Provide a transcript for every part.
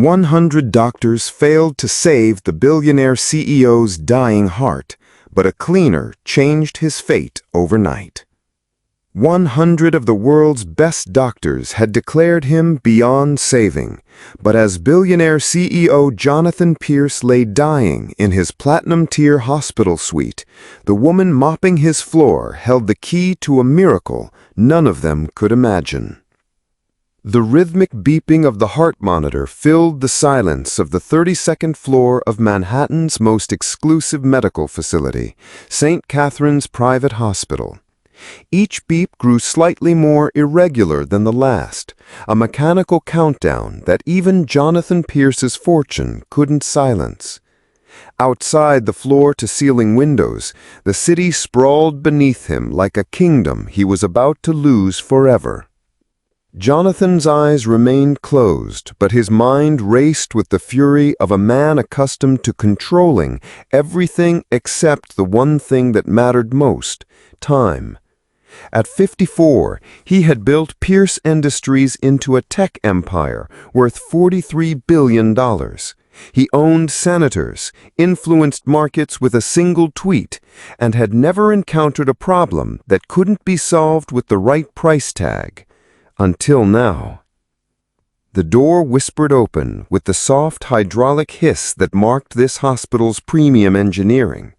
100 doctors failed to save the billionaire CEO's dying heart, but a cleaner changed his fate overnight. 100 of the world's best doctors had declared him beyond saving, but as billionaire CEO Jonathan Pierce lay dying in his platinum-tier hospital suite, the woman mopping his floor held the key to a miracle none of them could imagine. The rhythmic beeping of the heart monitor filled the silence of the 32nd floor of Manhattan's most exclusive medical facility, St. Catherine's Private Hospital. Each beep grew slightly more irregular than the last, a mechanical countdown that even Jonathan Pierce's fortune couldn't silence. Outside the floor-to-ceiling windows, the city sprawled beneath him like a kingdom he was about to lose forever. Jonathan's eyes remained closed, but his mind raced with the fury of a man accustomed to controlling everything except the one thing that mattered most: time. At 54, he had built Pierce Industries into a tech empire worth $43 billion. He owned senators, influenced markets with a single tweet, and had never encountered a problem that couldn't be solved with the right price tag. Until now. The door whispered open with the soft hydraulic hiss that marked this hospital's premium engineering.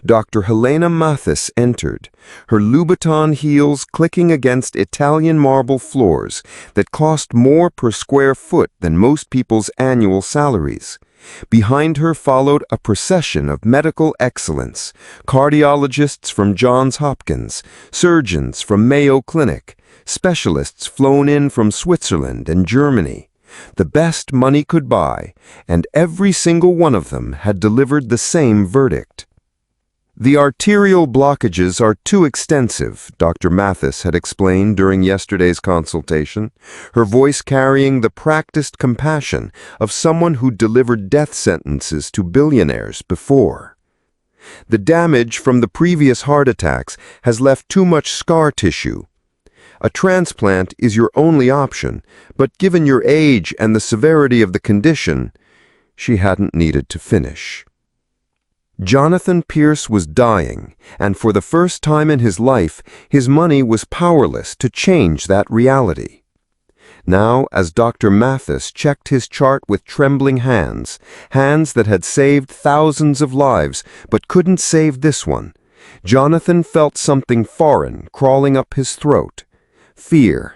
Dr. Helena Mathis entered, her Louboutin heels clicking against Italian marble floors that cost more per square foot than most people's annual salaries. Behind her followed a procession of medical excellence, cardiologists from Johns Hopkins, surgeons from Mayo Clinic, specialists flown in from Switzerland and Germany, the best money could buy, and every single one of them had delivered the same verdict. The arterial blockages are too extensive, Dr. Mathis had explained during yesterday's consultation, her voice carrying the practiced compassion of someone who delivered death sentences to billionaires before. The damage from the previous heart attacks has left too much scar tissue. A transplant is your only option, but given your age and the severity of the condition, she hadn't needed to finish. Jonathan Pierce was dying, and for the first time in his life, his money was powerless to change that reality. Now, as Dr. Mathis checked his chart with trembling hands, hands that had saved thousands of lives but couldn't save this one, Jonathan felt something foreign crawling up his throat. Fear.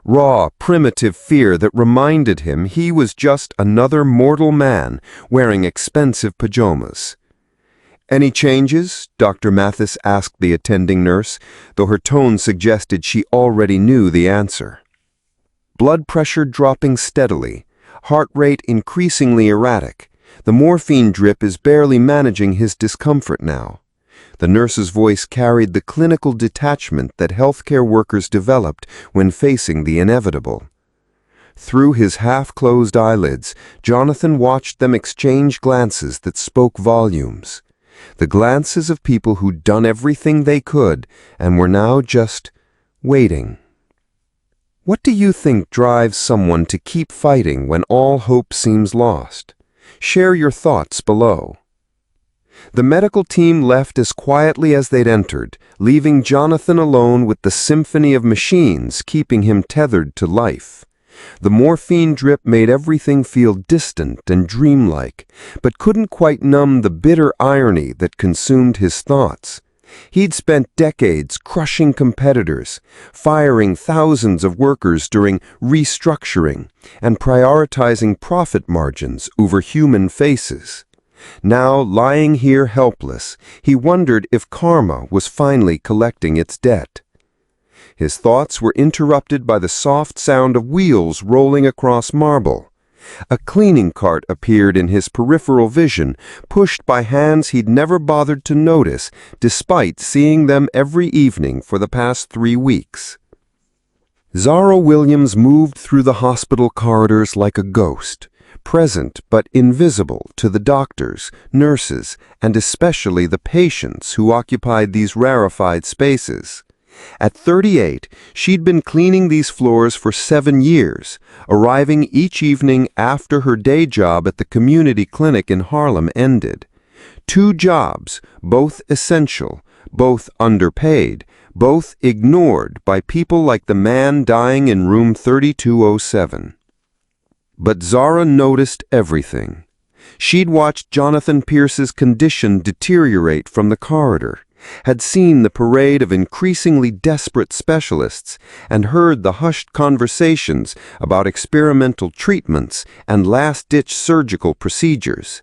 Raw, primitive fear that reminded him he was just another mortal man wearing expensive pajamas. "Any changes?" Dr. Mathis asked the attending nurse, though her tone suggested she already knew the answer. Blood pressure dropping steadily, heart rate increasingly erratic. The morphine drip is barely managing his discomfort now. The nurse's voice carried the clinical detachment that healthcare workers developed when facing the inevitable. Through his half-closed eyelids, Jonathan watched them exchange glances that spoke volumes. The glances of people who'd done everything they could and were now just waiting. What do you think drives someone to keep fighting when all hope seems lost? Share your thoughts below. The medical team left as quietly as they'd entered, leaving Jonathan alone with the symphony of machines keeping him tethered to life. The morphine drip made everything feel distant and dreamlike, but couldn't quite numb the bitter irony that consumed his thoughts. He'd spent decades crushing competitors, firing thousands of workers during restructuring, and prioritizing profit margins over human faces. Now, lying here helpless, he wondered if karma was finally collecting its debt. His thoughts were interrupted by the soft sound of wheels rolling across marble. A cleaning cart appeared in his peripheral vision, pushed by hands he'd never bothered to notice, despite seeing them every evening for the past 3 weeks. Zara Williams moved through the hospital corridors like a ghost, present but invisible to the doctors, nurses, and especially the patients who occupied these rarefied spaces. At 38, she'd been cleaning these floors for 7 years, arriving each evening after her day job at the community clinic in Harlem ended. 2 jobs, both essential, both underpaid, both ignored by people like the man dying in room 3207. But Zara noticed everything. She'd watched Jonathan Pierce's condition deteriorate from the corridor, had seen the parade of increasingly desperate specialists, and heard the hushed conversations about experimental treatments and last-ditch surgical procedures.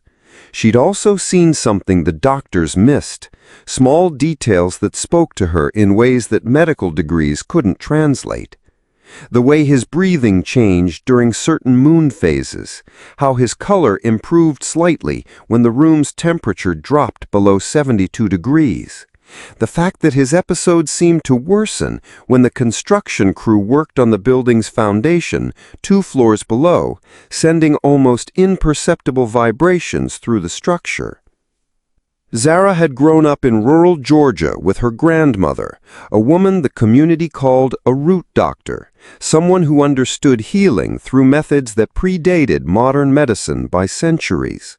She'd also seen something the doctors missed, small details that spoke to her in ways that medical degrees couldn't translate. The way his breathing changed during certain moon phases, how his color improved slightly when the room's temperature dropped below 72 degrees. The fact that his episodes seemed to worsen when the construction crew worked on the building's foundation 2 floors below, sending almost imperceptible vibrations through the structure. Zara had grown up in rural Georgia with her grandmother, a woman the community called a root doctor, someone who understood healing through methods that predated modern medicine by centuries.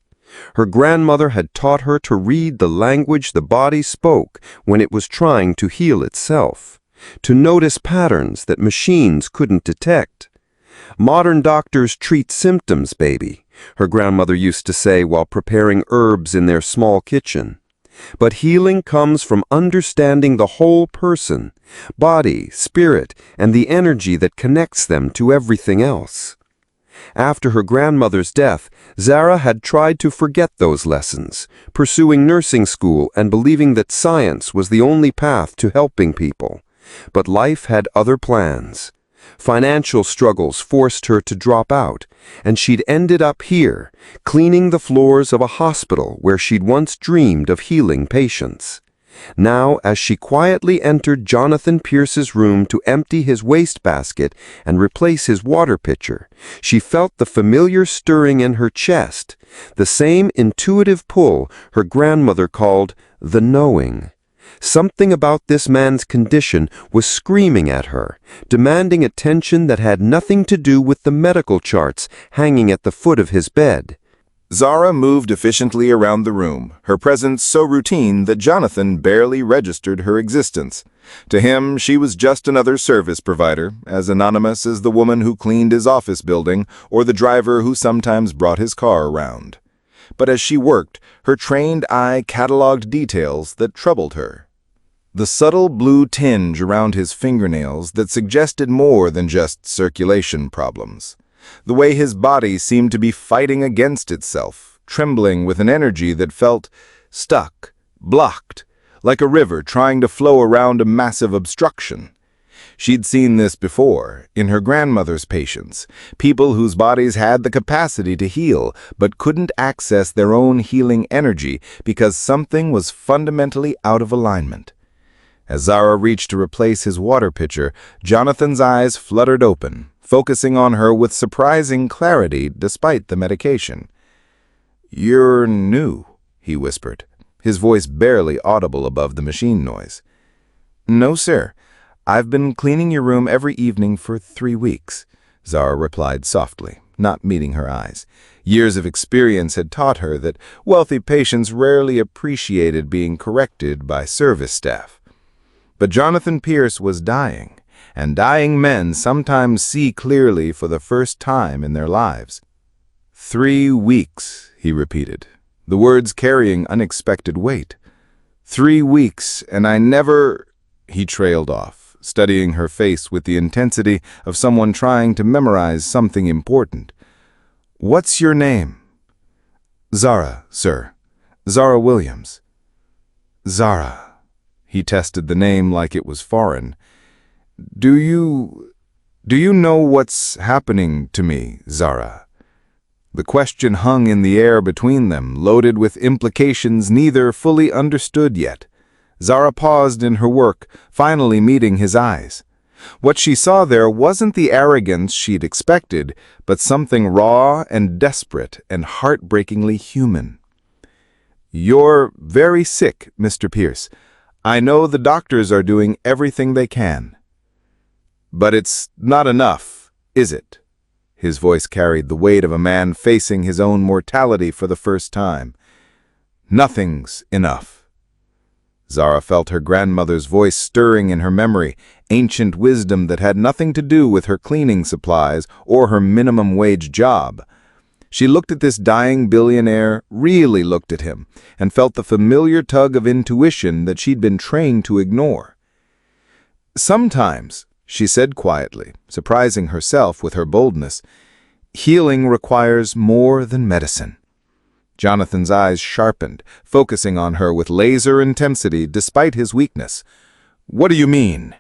Her grandmother had taught her to read the language the body spoke when it was trying to heal itself, to notice patterns that machines couldn't detect. "Modern doctors treat symptoms, baby," her grandmother used to say while preparing herbs in their small kitchen. But healing comes from understanding the whole person, body, spirit, and the energy that connects them to everything else. After her grandmother's death, Zara had tried to forget those lessons, pursuing nursing school and believing that science was the only path to helping people. But life had other plans. Financial struggles forced her to drop out, and she'd ended up here, cleaning the floors of a hospital where she'd once dreamed of healing patients. Now, as she quietly entered Jonathan Pierce's room to empty his wastebasket and replace his water pitcher, she felt the familiar stirring in her chest, the same intuitive pull her grandmother called the knowing. Something about this man's condition was screaming at her, demanding attention that had nothing to do with the medical charts hanging at the foot of his bed. Zara moved efficiently around the room, her presence so routine that Jonathan barely registered her existence. To him, she was just another service provider, as anonymous as the woman who cleaned his office building or the driver who sometimes brought his car around. But as she worked, her trained eye cataloged details that troubled her. The subtle blue tinge around his fingernails that suggested more than just circulation problems. The way his body seemed to be fighting against itself, trembling with an energy that felt stuck, blocked, like a river trying to flow around a massive obstruction. She'd seen this before, in her grandmother's patients, people whose bodies had the capacity to heal, but couldn't access their own healing energy because something was fundamentally out of alignment. As Zara reached to replace his water pitcher, Jonathan's eyes fluttered open, focusing on her with surprising clarity despite the medication. "You're new," he whispered, his voice barely audible above the machine noise. "No, sir. I've been cleaning your room every evening for 3 weeks," Zara replied softly, not meeting her eyes. Years of experience had taught her that wealthy patients rarely appreciated being corrected by service staff. But Jonathan Pierce was dying, and dying men sometimes see clearly for the first time in their lives. 3 weeks, he repeated, the words carrying unexpected weight. 3 weeks, and I never... He trailed off, studying her face with the intensity of someone trying to memorize something important. "What's your name?" "Zara, sir. Zara Williams." "Zara." He tested the name like it was foreign. Do you know what's happening to me, Zara?" The question hung in the air between them, loaded with implications neither fully understood yet. Zara paused in her work, finally meeting his eyes. What she saw there wasn't the arrogance she'd expected, but something raw and desperate and heartbreakingly human. "You're very sick, Mr. Pierce. I know the doctors are doing everything they can. But it's not enough, is it? His voice carried the weight of a man facing his own mortality for the first time. Nothing's enough. Zara felt her grandmother's voice stirring in her memory, ancient wisdom that had nothing to do with her cleaning supplies or her minimum wage job. She looked at this dying billionaire, really looked at him, and felt the familiar tug of intuition that she'd been trained to ignore. Sometimes, she said quietly, surprising herself with her boldness, healing requires more than medicine. Jonathan's eyes sharpened, focusing on her with laser intensity despite his weakness. What do you mean?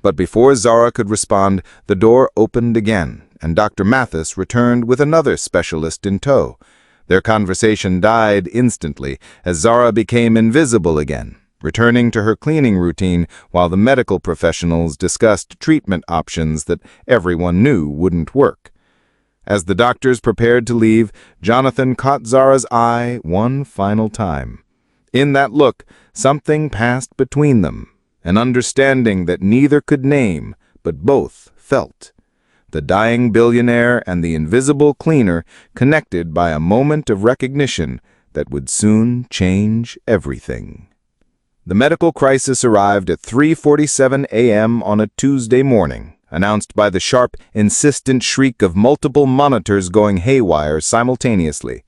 But before Zara could respond, the door opened again, and Dr. Mathis returned with another specialist in tow. Their conversation died instantly as Zara became invisible again, returning to her cleaning routine while the medical professionals discussed treatment options that everyone knew wouldn't work. As the doctors prepared to leave, Jonathan caught Zara's eye one final time. In that look, something passed between them, an understanding that neither could name, but both felt. The dying billionaire and the invisible cleaner connected by a moment of recognition that would soon change everything. The medical crisis arrived at 3:47 a.m. on a Tuesday morning, announced by the sharp, insistent shriek of multiple monitors going haywire simultaneously.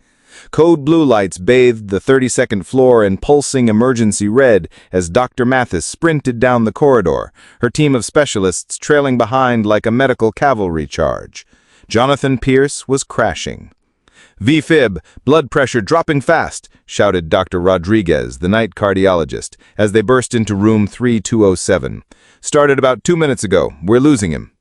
Code blue lights bathed the 32nd floor in pulsing emergency red as Dr. Mathis sprinted down the corridor, her team of specialists trailing behind like a medical cavalry charge. Jonathan Pierce was crashing. "V-fib, blood pressure dropping fast," shouted Dr. Rodriguez, the night cardiologist, as they burst into room 3207. "Started about 2 minutes ago. We're losing him."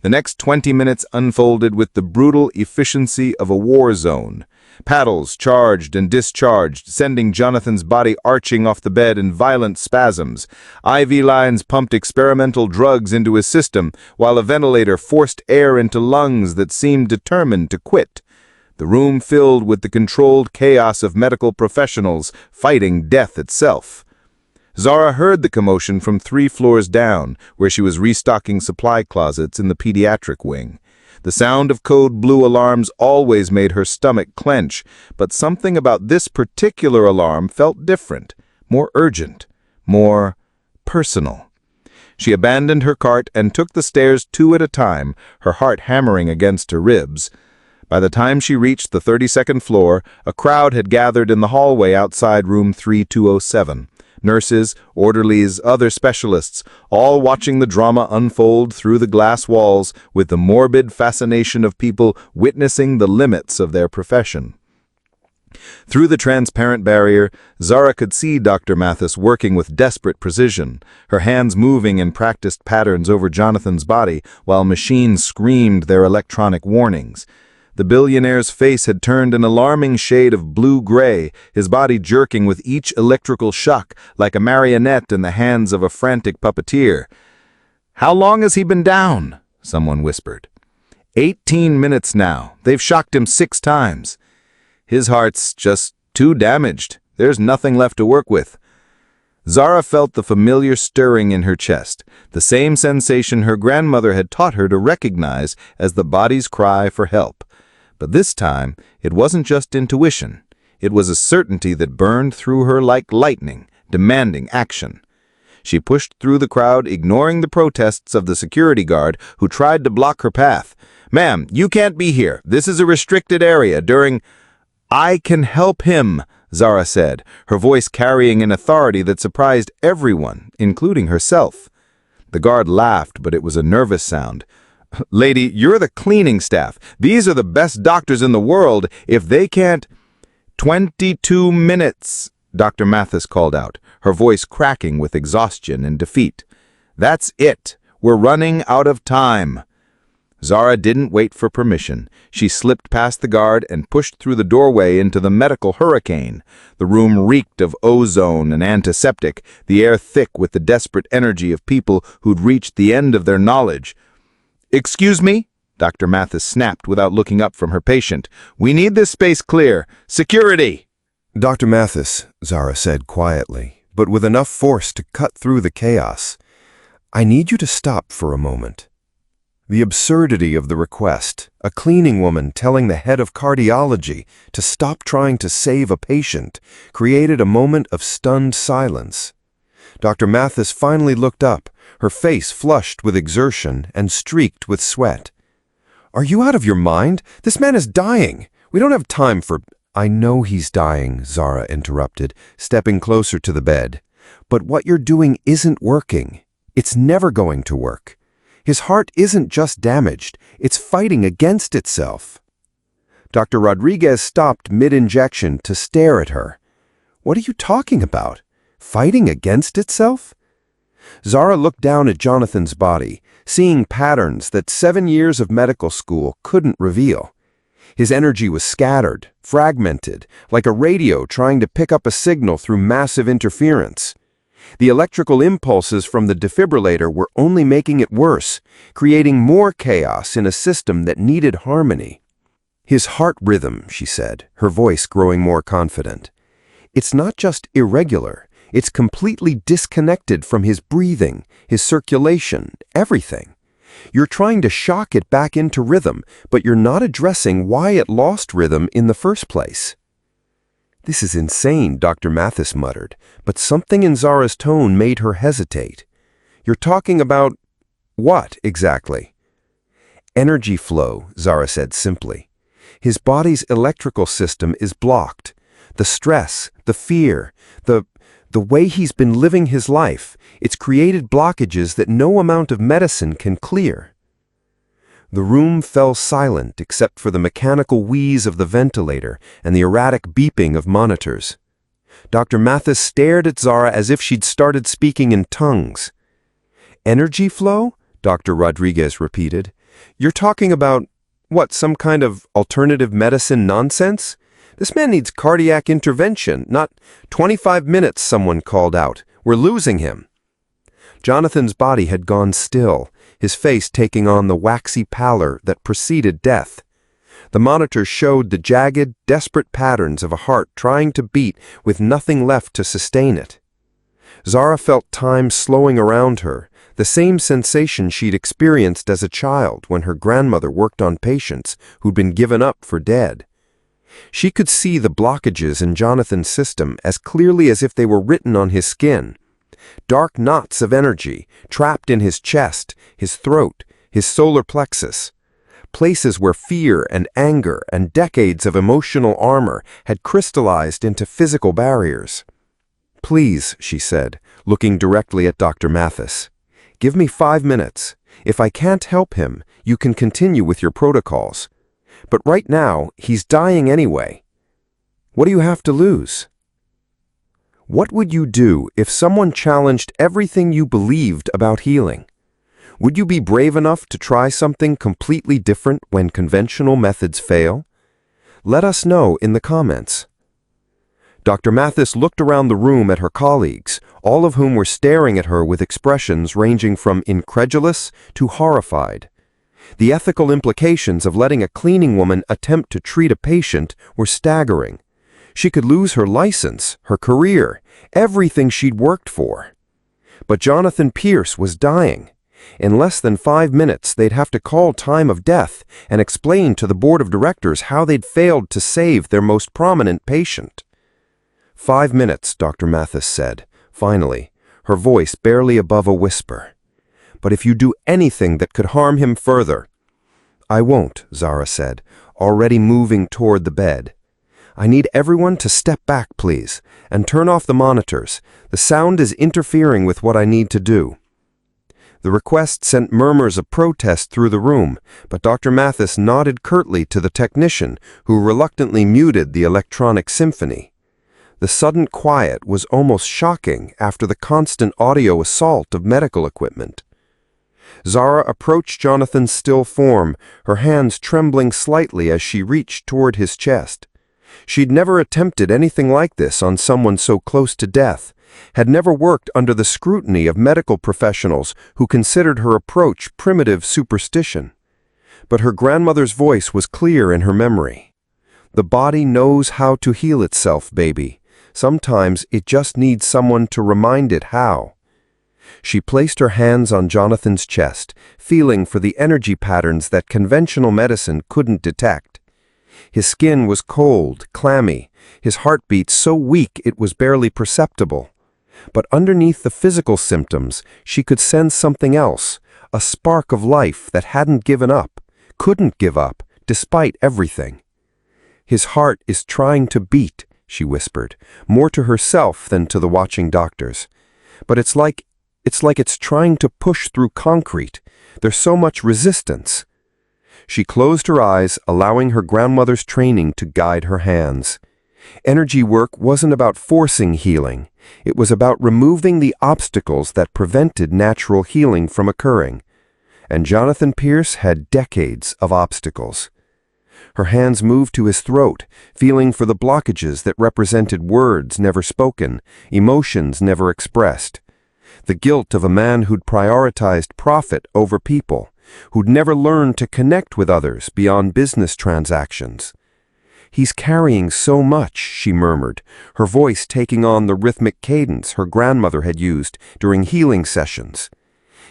The next 20 minutes unfolded with the brutal efficiency of a war zone. Paddles charged and discharged, sending Jonathan's body arching off the bed in violent spasms. IV lines pumped experimental drugs into his system, while a ventilator forced air into lungs that seemed determined to quit. The room filled with the controlled chaos of medical professionals fighting death itself. Zara heard the commotion from 3 floors down, where she was restocking supply closets in the pediatric wing. The sound of code blue alarms always made her stomach clench, but something about this particular alarm felt different, more urgent, more personal. She abandoned her cart and took the stairs 2 at a time, her heart hammering against her ribs. By the time she reached the 32nd floor, a crowd had gathered in the hallway outside room 3207. Nurses, orderlies, other specialists, all watching the drama unfold through the glass walls with the morbid fascination of people witnessing the limits of their profession. Through the transparent barrier, Zara could see Dr. Mathis working with desperate precision, her hands moving in practiced patterns over Jonathan's body while machines screamed their electronic warnings. The billionaire's face had turned an alarming shade of blue-gray, his body jerking with each electrical shock like a marionette in the hands of a frantic puppeteer. "How long has he been down?" someone whispered. 18 minutes now. They've shocked him 6 times. His heart's just too damaged. There's nothing left to work with. Zara felt the familiar stirring in her chest, the same sensation her grandmother had taught her to recognize as the body's cry for help. But this time, it wasn't just intuition. It was a certainty that burned through her like lightning, demanding action. She pushed through the crowd, ignoring the protests of the security guard who tried to block her path. "Ma'am, you can't be here. This is a restricted area during—" "I can help him," Zara said, her voice carrying an authority that surprised everyone, including herself. The guard laughed, but it was a nervous sound. "Lady, you're the cleaning staff. These are the best doctors in the world. If they can't—" 22 minutes, Dr. Mathis called out, her voice cracking with exhaustion and defeat. "That's it. We're running out of time." Zara didn't wait for permission. She slipped past the guard and pushed through the doorway into the medical hurricane. The room reeked of ozone and antiseptic, the air thick with the desperate energy of people who'd reached the end of their knowledge. "Excuse me?" Dr. Mathis snapped without looking up from her patient. "We need this space clear. Security!" "Dr. Mathis," Zara said quietly, but with enough force to cut through the chaos. "I need you to stop for a moment." The absurdity of the request, a cleaning woman telling the head of cardiology to stop trying to save a patient, created a moment of stunned silence. Dr. Mathis finally looked up, her face flushed with exertion and streaked with sweat. "Are you out of your mind? This man is dying. We don't have time for—" "I know he's dying," Zara interrupted, stepping closer to the bed. "But what you're doing isn't working. It's never going to work. His heart isn't just damaged, it's fighting against itself." Dr. Rodriguez stopped mid-injection to stare at her. "What are you talking about? Fighting against itself?" Zara looked down at Jonathan's body, seeing patterns that 7 years of medical school couldn't reveal. His energy was scattered, fragmented, like a radio trying to pick up a signal through massive interference. The electrical impulses from the defibrillator were only making it worse, creating more chaos in a system that needed harmony. "His heart rhythm," she said, her voice growing more confident. "It's not just irregular, it's completely disconnected from his breathing, his circulation, everything. You're trying to shock it back into rhythm, but you're not addressing why it lost rhythm in the first place." "This is insane," Dr. Mathis muttered, but something in Zara's tone made her hesitate. "You're talking about what, exactly?" "Energy flow," Zara said simply. "His body's electrical system is blocked. The stress, the fear, the way he's been living his life, it's created blockages that no amount of medicine can clear." The room fell silent except for the mechanical wheeze of the ventilator and the erratic beeping of monitors. Dr. Mathis stared at Zara as if she'd started speaking in tongues. "Energy flow?" Dr. Rodriguez repeated. "You're talking about, what, some kind of alternative medicine nonsense? This man needs cardiac intervention, not 25 minutes," someone called out. "We're losing him." Jonathan's body had gone still, his face taking on the waxy pallor that preceded death. The monitors showed the jagged, desperate patterns of a heart trying to beat with nothing left to sustain it. Zara felt time slowing around her, the same sensation she'd experienced as a child when her grandmother worked on patients who'd been given up for dead. She could see the blockages in Jonathan's system as clearly as if they were written on his skin. Dark knots of energy trapped in his chest, his throat, his solar plexus. Places where fear and anger and decades of emotional armor had crystallized into physical barriers. "Please," she said, looking directly at Dr. Mathis. "Give me 5 minutes. If I can't help him, you can continue with your protocols. But right now, he's dying anyway. What do you have to lose?" What would you do if someone challenged everything you believed about healing? Would you be brave enough to try something completely different when conventional methods fail? Let us know in the comments. Dr. Mathis looked around the room at her colleagues, all of whom were staring at her with expressions ranging from incredulous to horrified. The ethical implications of letting a cleaning woman attempt to treat a patient were staggering. She could lose her license, her career, everything she'd worked for. But Jonathan Pierce was dying. In less than 5 minutes, they'd have to call time of death and explain to the board of directors how they'd failed to save their most prominent patient. 5 minutes, Dr. Mathis said, finally, her voice barely above a whisper. But if you do anything that could harm him further— I won't, Zara said, already moving toward the bed. I need everyone to step back, please, and turn off the monitors. The sound is interfering with what I need to do. The request sent murmurs of protest through the room, but Dr. Mathis nodded curtly to the technician, who reluctantly muted the electronic symphony. The sudden quiet was almost shocking after the constant audio assault of medical equipment. Zara approached Jonathan's still form, her hands trembling slightly as she reached toward his chest. She'd never attempted anything like this on someone so close to death, had never worked under the scrutiny of medical professionals who considered her approach primitive superstition. But her grandmother's voice was clear in her memory. The body knows how to heal itself, baby. Sometimes it just needs someone to remind it how. She placed her hands on Jonathan's chest, feeling for the energy patterns that conventional medicine couldn't detect. His skin was cold, clammy, his heartbeat so weak it was barely perceptible. But underneath the physical symptoms, she could sense something else, a spark of life that hadn't given up, couldn't give up, despite everything. "His heart is trying to beat," she whispered, more to herself than to the watching doctors. "But it's like it's trying to push through concrete. There's so much resistance." She closed her eyes, allowing her grandmother's training to guide her hands. Energy work wasn't about forcing healing. It was about removing the obstacles that prevented natural healing from occurring. And Jonathan Pierce had decades of obstacles. Her hands moved to his throat, feeling for the blockages that represented words never spoken, emotions never expressed. The guilt of a man who'd prioritized profit over people, who'd never learned to connect with others beyond business transactions. "He's carrying so much," she murmured, her voice taking on the rhythmic cadence her grandmother had used during healing sessions.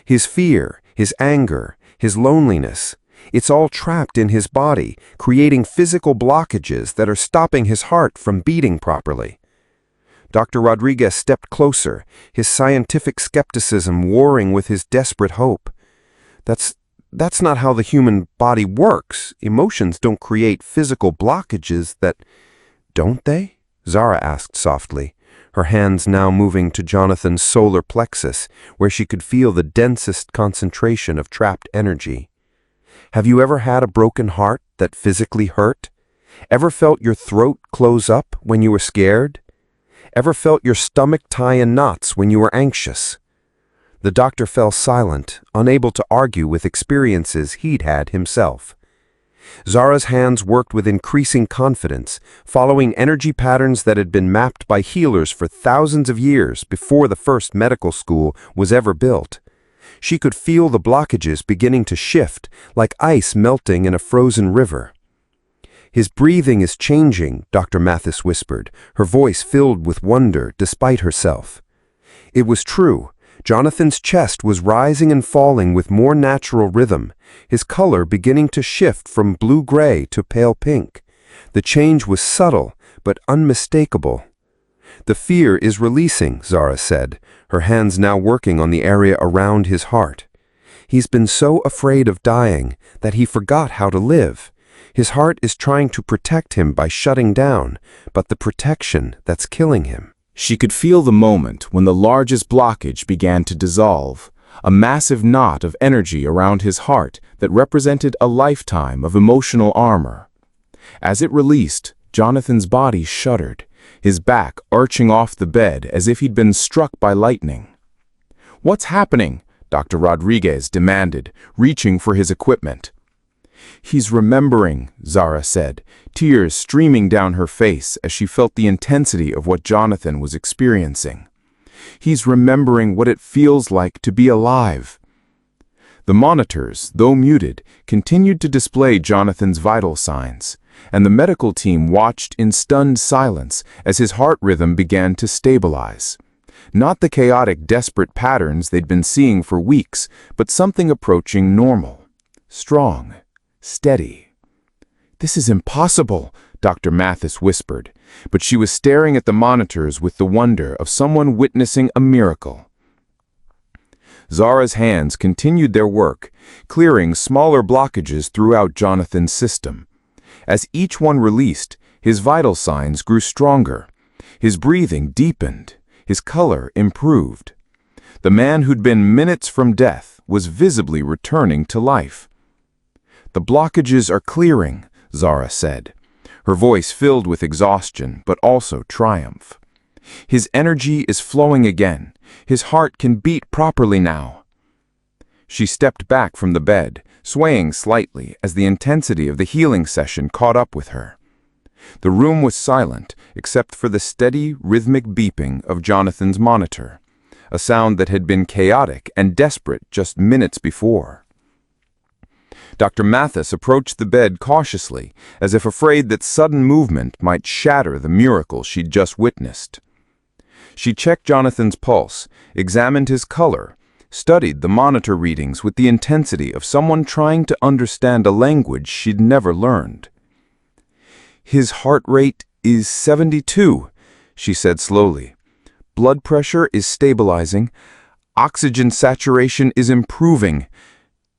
"His fear, his anger, his loneliness, it's all trapped in his body, creating physical blockages that are stopping his heart from beating properly." Dr. Rodriguez stepped closer, his scientific skepticism warring with his desperate hope. That's not how the human body works. Emotions don't create physical blockages that—" "Don't they?" Zara asked softly, her hands now moving to Jonathan's solar plexus, where she could feel the densest concentration of trapped energy. "Have you ever had a broken heart that physically hurt? Ever felt your throat close up when you were scared? Ever felt your stomach tie in knots when you were anxious?" The doctor fell silent, unable to argue with experiences he'd had himself. Zara's hands worked with increasing confidence, following energy patterns that had been mapped by healers for thousands of years before the first medical school was ever built. She could feel the blockages beginning to shift, like ice melting in a frozen river. "His breathing is changing," Dr. Mathis whispered, her voice filled with wonder despite herself. It was true. Jonathan's chest was rising and falling with more natural rhythm, his color beginning to shift from blue-gray to pale pink. The change was subtle, but unmistakable. "The fear is releasing," Zara said, her hands now working on the area around his heart. "He's been so afraid of dying that he forgot how to live. His heart is trying to protect him by shutting down, but the protection that's killing him." She could feel the moment when the largest blockage began to dissolve, a massive knot of energy around his heart that represented a lifetime of emotional armor. As it released, Jonathan's body shuddered, his back arching off the bed as if he'd been struck by lightning. "What's happening?" Dr. Rodriguez demanded, reaching for his equipment. "He's remembering," Zara said, tears streaming down her face as she felt the intensity of what Jonathan was experiencing. "He's remembering what it feels like to be alive." The monitors, though muted, continued to display Jonathan's vital signs, and the medical team watched in stunned silence as his heart rhythm began to stabilize. Not the chaotic, desperate patterns they'd been seeing for weeks, but something approaching normal. Strong. Steady. "This is impossible," Dr. Mathis whispered, but she was staring at the monitors with the wonder of someone witnessing a miracle. Zara's hands continued their work, clearing smaller blockages throughout Jonathan's system. As each one released, his vital signs grew stronger. His breathing deepened. His color improved. The man who'd been minutes from death was visibly returning to life. "The blockages are clearing," Zara said, her voice filled with exhaustion but also triumph. "His energy is flowing again. His heart can beat properly now." She stepped back from the bed, swaying slightly as the intensity of the healing session caught up with her. The room was silent except for the steady, rhythmic beeping of Jonathan's monitor, a sound that had been chaotic and desperate just minutes before. Dr. Mathis approached the bed cautiously, as if afraid that sudden movement might shatter the miracle she'd just witnessed. She checked Jonathan's pulse, examined his color, studied the monitor readings with the intensity of someone trying to understand a language she'd never learned. "His heart rate is 72, she said slowly. "Blood pressure is stabilizing. Oxygen saturation is improving."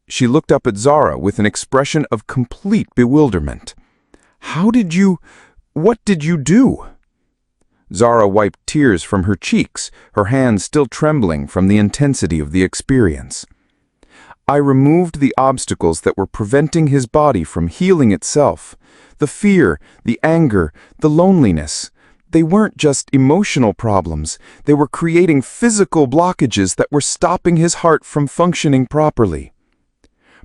She looked up at Zara with an expression of complete bewilderment. What did you do?" Zara wiped tears from her cheeks, her hands still trembling from the intensity of the experience. "I removed the obstacles that were preventing his body from healing itself. The fear, the anger, the loneliness. They weren't just emotional problems. They were creating physical blockages that were stopping his heart from functioning properly."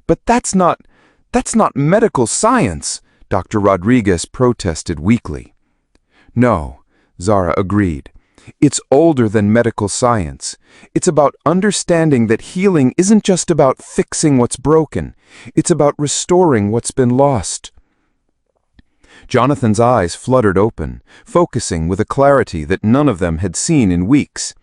"But that's not medical science," Dr. Rodriguez protested weakly. "No," Zara agreed. "It's older than medical science. It's about understanding that healing isn't just about fixing what's broken. It's about restoring what's been lost." Jonathan's eyes fluttered open, focusing with a clarity that none of them had seen in weeks.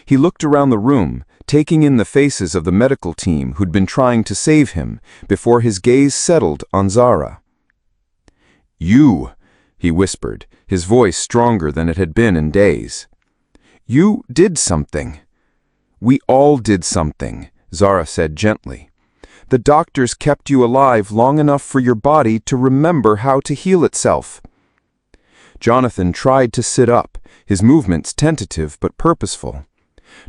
He looked around the room, taking in the faces of the medical team who'd been trying to save him, before his gaze settled on Zara. "You," he whispered, his voice stronger than it had been in days. "You did something." "We all did something," Zara said gently. "The doctors kept you alive long enough for your body to remember how to heal itself." Jonathan tried to sit up, his movements tentative but purposeful.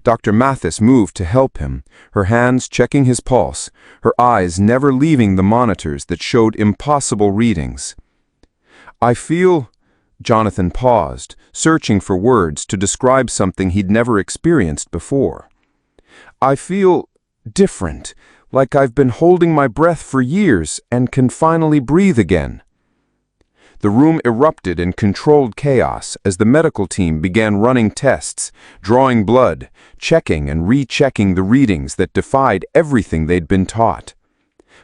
Dr. Mathis moved to help him, her hands checking his pulse, her eyes never leaving the monitors that showed impossible readings. "I feel—" Jonathan paused, searching for words to describe something he'd never experienced before. "I feel different, like I've been holding my breath for years and can finally breathe again." The room erupted in controlled chaos as the medical team began running tests, drawing blood, checking and rechecking the readings that defied everything they'd been taught.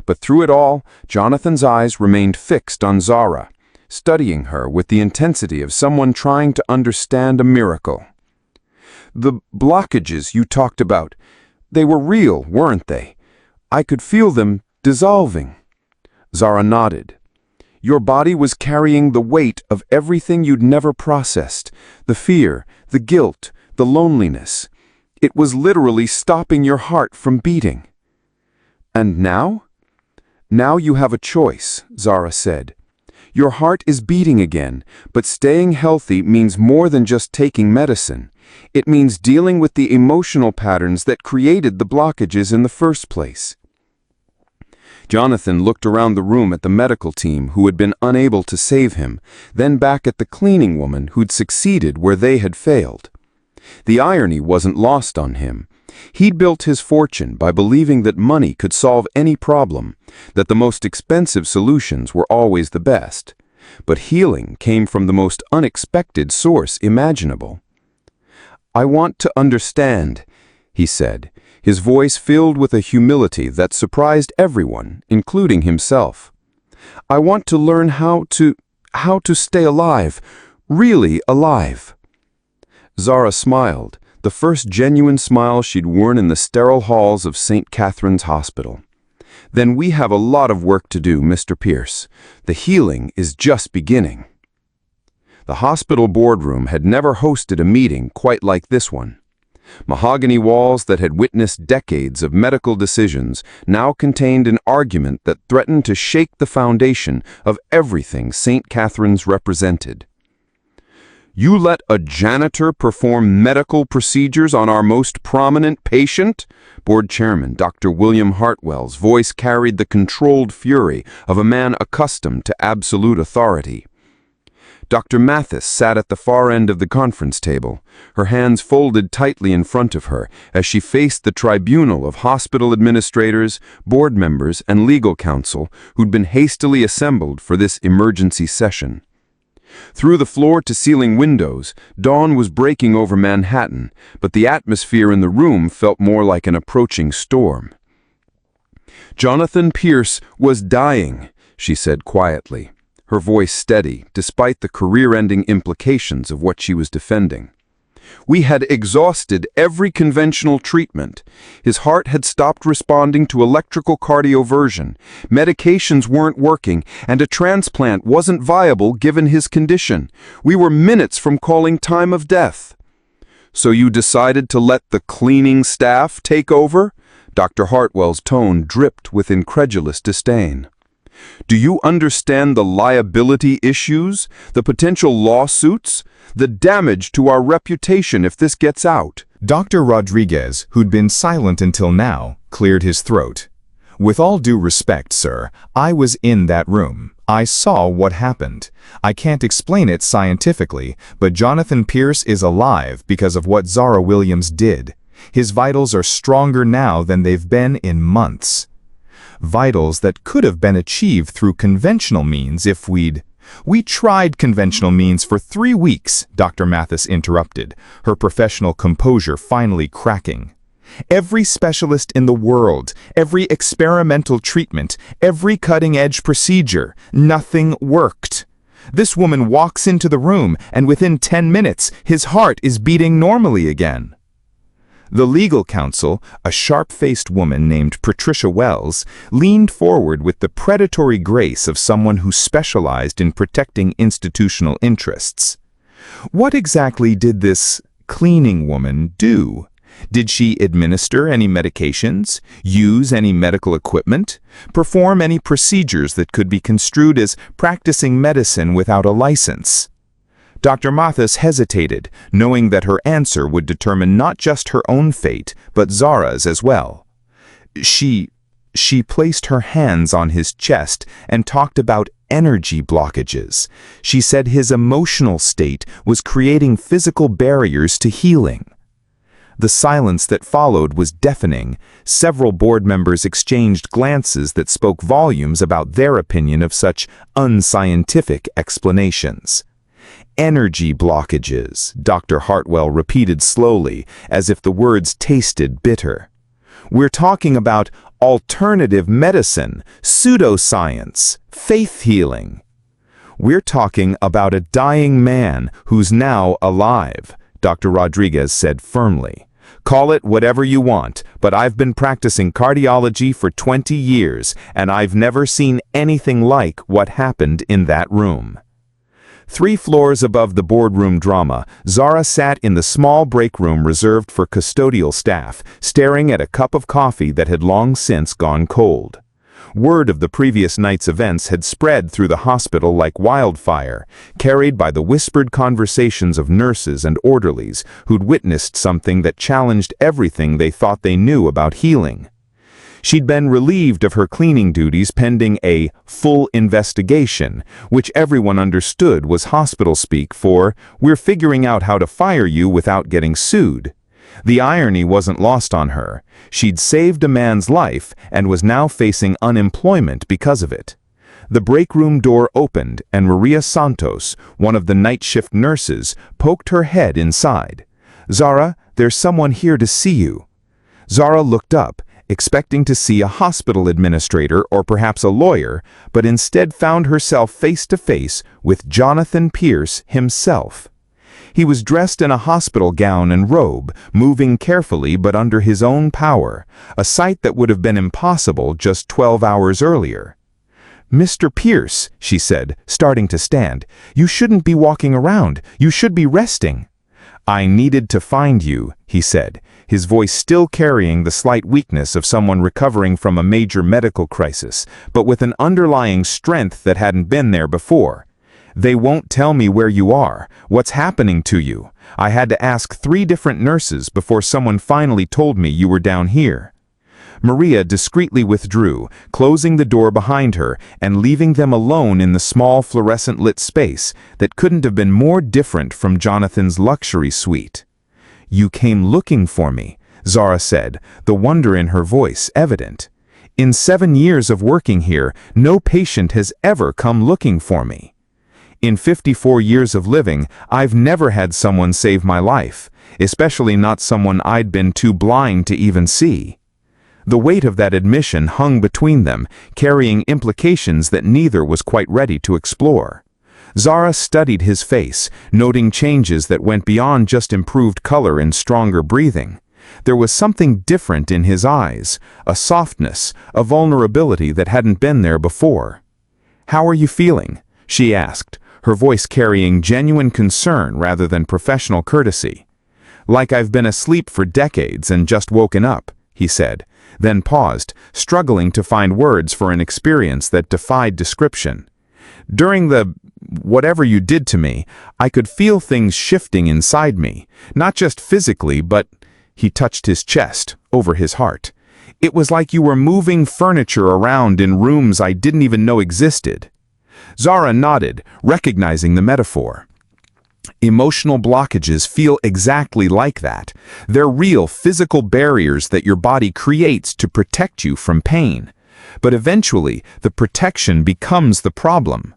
But through it all, Jonathan's eyes remained fixed on Zara, studying her with the intensity of someone trying to understand a miracle. "The blockages you talked about, they were real, weren't they? I could feel them dissolving." Zara nodded. "Your body was carrying the weight of everything you'd never processed, the fear, the guilt, the loneliness. It was literally stopping your heart from beating." "And now?" "Now you have a choice," Zara said. "Your heart is beating again, but staying healthy means more than just taking medicine. It means dealing with the emotional patterns that created the blockages in the first place." Jonathan looked around the room at the medical team who had been unable to save him, then back at the cleaning woman who'd succeeded where they had failed. The irony wasn't lost on him. He'd built his fortune by believing that money could solve any problem, that the most expensive solutions were always the best. But healing came from the most unexpected source imaginable. "I want to understand," he said, his voice filled with a humility that surprised everyone, including himself. "I want to learn how to stay alive, really alive." Zara smiled, the first genuine smile she'd worn in the sterile halls of St. Catherine's Hospital. "Then we have a lot of work to do, Mr. Pierce. The healing is just beginning." The hospital boardroom had never hosted a meeting quite like this one. Mahogany walls that had witnessed decades of medical decisions now contained an argument that threatened to shake the foundation of everything St. Catherine's represented. "You let a janitor perform medical procedures on our most prominent patient?" Board Chairman Dr. William Hartwell's voice carried the controlled fury of a man accustomed to absolute authority. Dr. Mathis sat at the far end of the conference table, her hands folded tightly in front of her as she faced the tribunal of hospital administrators, board members, and legal counsel who'd been hastily assembled for this emergency session. Through the floor-to-ceiling windows, dawn was breaking over Manhattan, but the atmosphere in the room felt more like an approaching storm. "Jonathan Pierce was dying," she said quietly, her voice steady despite the career-ending implications of what she was defending. "We had exhausted every conventional treatment. His heart had stopped responding to electrical cardioversion, medications weren't working, and a transplant wasn't viable given his condition. We were minutes from calling time of death." "So you decided to let the cleaning staff take over?" Dr. Hartwell's tone dripped with incredulous disdain. "Do you understand the liability issues, the potential lawsuits, the damage to our reputation if this gets out?" Dr. Rodriguez, who'd been silent until now, cleared his throat. "With all due respect, sir, I was in that room. I saw what happened. I can't explain it scientifically, but Jonathan Pierce is alive because of what Zara Williams did. His vitals are stronger now than they've been in months. Vitals that could have been achieved through conventional means if We tried conventional means for 3 weeks, Dr. Mathis interrupted, her professional composure finally cracking. Every specialist in the world, every experimental treatment, every cutting-edge procedure, nothing worked. This woman walks into the room, and within 10 minutes, his heart is beating normally again. The legal counsel, a sharp-faced woman named Patricia Wells, leaned forward with the predatory grace of someone who specialized in protecting institutional interests. What exactly did this cleaning woman do? Did she administer any medications, use any medical equipment, perform any procedures that could be construed as practicing medicine without a license? Dr. Mathis hesitated, knowing that her answer would determine not just her own fate, but Zara's as well. She placed her hands on his chest and talked about energy blockages. She said his emotional state was creating physical barriers to healing. The silence that followed was deafening. Several board members exchanged glances that spoke volumes about their opinion of such unscientific explanations. "Energy blockages," Dr. Hartwell repeated slowly, as if the words tasted bitter. "We're talking about alternative medicine, pseudoscience, faith healing. We're talking about a dying man who's now alive," Dr. Rodriguez said firmly. "Call it whatever you want, but I've been practicing cardiology for 20 years, and I've never seen anything like what happened in that room." 3 floors above the boardroom drama, Zara sat in the small break room reserved for custodial staff, staring at a cup of coffee that had long since gone cold. Word of the previous night's events had spread through the hospital like wildfire, carried by the whispered conversations of nurses and orderlies who'd witnessed something that challenged everything they thought they knew about healing. She'd been relieved of her cleaning duties pending a full investigation, which everyone understood was hospital speak for, "We're figuring out how to fire you without getting sued." The irony wasn't lost on her. She'd saved a man's life and was now facing unemployment because of it. The break room door opened and Maria Santos, one of the night shift nurses, poked her head inside. "Zara, there's someone here to see you." Zara looked up, expecting to see a hospital administrator or perhaps a lawyer, but instead found herself face-to-face with Jonathan Pierce himself. He was dressed in a hospital gown and robe, moving carefully but under his own power, a sight that would have been impossible just 12 hours earlier. "Mr. Pierce," she said, starting to stand, "you shouldn't be walking around. You should be resting." "I needed to find you," he said, his voice still carrying the slight weakness of someone recovering from a major medical crisis, but with an underlying strength that hadn't been there before. "They won't tell me where you are, what's happening to you. I had to ask 3 different nurses before someone finally told me you were down here." Maria discreetly withdrew, closing the door behind her and leaving them alone in the small fluorescent-lit space that couldn't have been more different from Jonathan's luxury suite. "You came looking for me," Zara said, the wonder in her voice evident. "In 7 years of working here, no patient has ever come looking for me. In 54 years of living, I've never had someone save my life, especially not someone I'd been too blind to even see." The weight of that admission hung between them, carrying implications that neither was quite ready to explore. Zara studied his face, noting changes that went beyond just improved color and stronger breathing. There was something different in his eyes, a softness, a vulnerability that hadn't been there before. "How are you feeling?" she asked, her voice carrying genuine concern rather than professional courtesy. "Like I've been asleep for decades and just woken up," he said, then paused, struggling to find words for an experience that defied description. "During whatever you did to me, I could feel things shifting inside me, not just physically, but—" He touched his chest, over his heart. "It was like you were moving furniture around in rooms I didn't even know existed." Zara nodded, recognizing the metaphor. Emotional blockages feel exactly like that. They're real physical barriers that your body creates to protect you from pain. But eventually, the protection becomes the problem.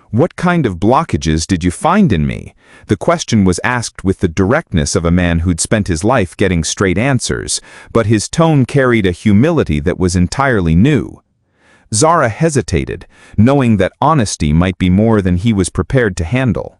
"What kind of blockages did you find in me?" The question was asked with the directness of a man who'd spent his life getting straight answers, but his tone carried a humility that was entirely new. Zara hesitated, knowing that honesty might be more than he was prepared to handle.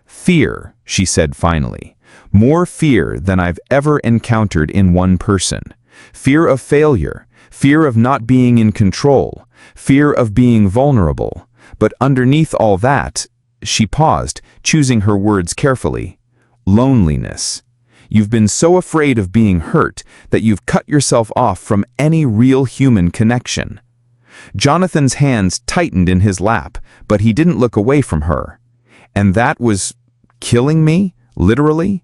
"Fear," she said finally. "More fear than I've ever encountered in one person. Fear of failure, fear of not being in control, fear of being vulnerable. But underneath all that," she paused, choosing her words carefully, "loneliness. You've been so afraid of being hurt that you've cut yourself off from any real human connection." Jonathan's hands tightened in his lap, but he didn't look away from her. "And that was killing me, literally?"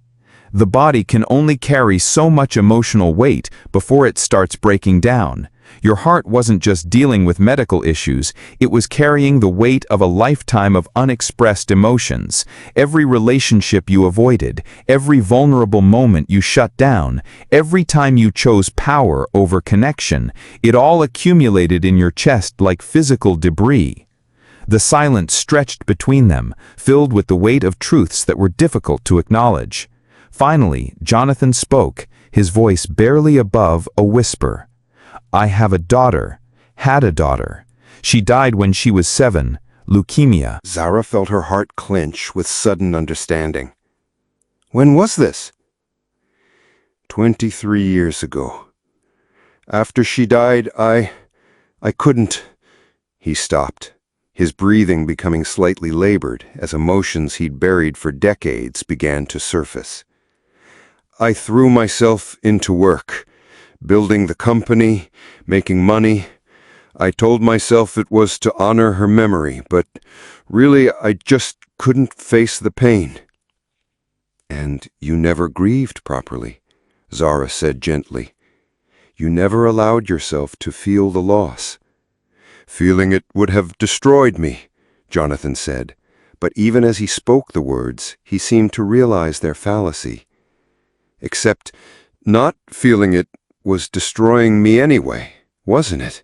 The body can only carry so much emotional weight before it starts breaking down. Your heart wasn't just dealing with medical issues, it was carrying the weight of a lifetime of unexpressed emotions. Every relationship you avoided, every vulnerable moment you shut down, every time you chose power over connection, it all accumulated in your chest like physical debris. The silence stretched between them, filled with the weight of truths that were difficult to acknowledge. Finally, Jonathan spoke, his voice barely above a whisper. "I have a daughter, had a daughter. She died when she was 7, leukemia." Zara felt her heart clench with sudden understanding. "When was this?" 23 years ago. After she died, I couldn't—" He stopped, his breathing becoming slightly labored as emotions he'd buried for decades began to surface. "I threw myself into work. Building the company, making money. I told myself it was to honor her memory, but really I just couldn't face the pain." "And you never grieved properly," Zara said gently. "You never allowed yourself to feel the loss." "Feeling it would have destroyed me," Jonathan said, but even as he spoke the words, he seemed to realize their fallacy. "Except not feeling it was destroying me anyway, wasn't it?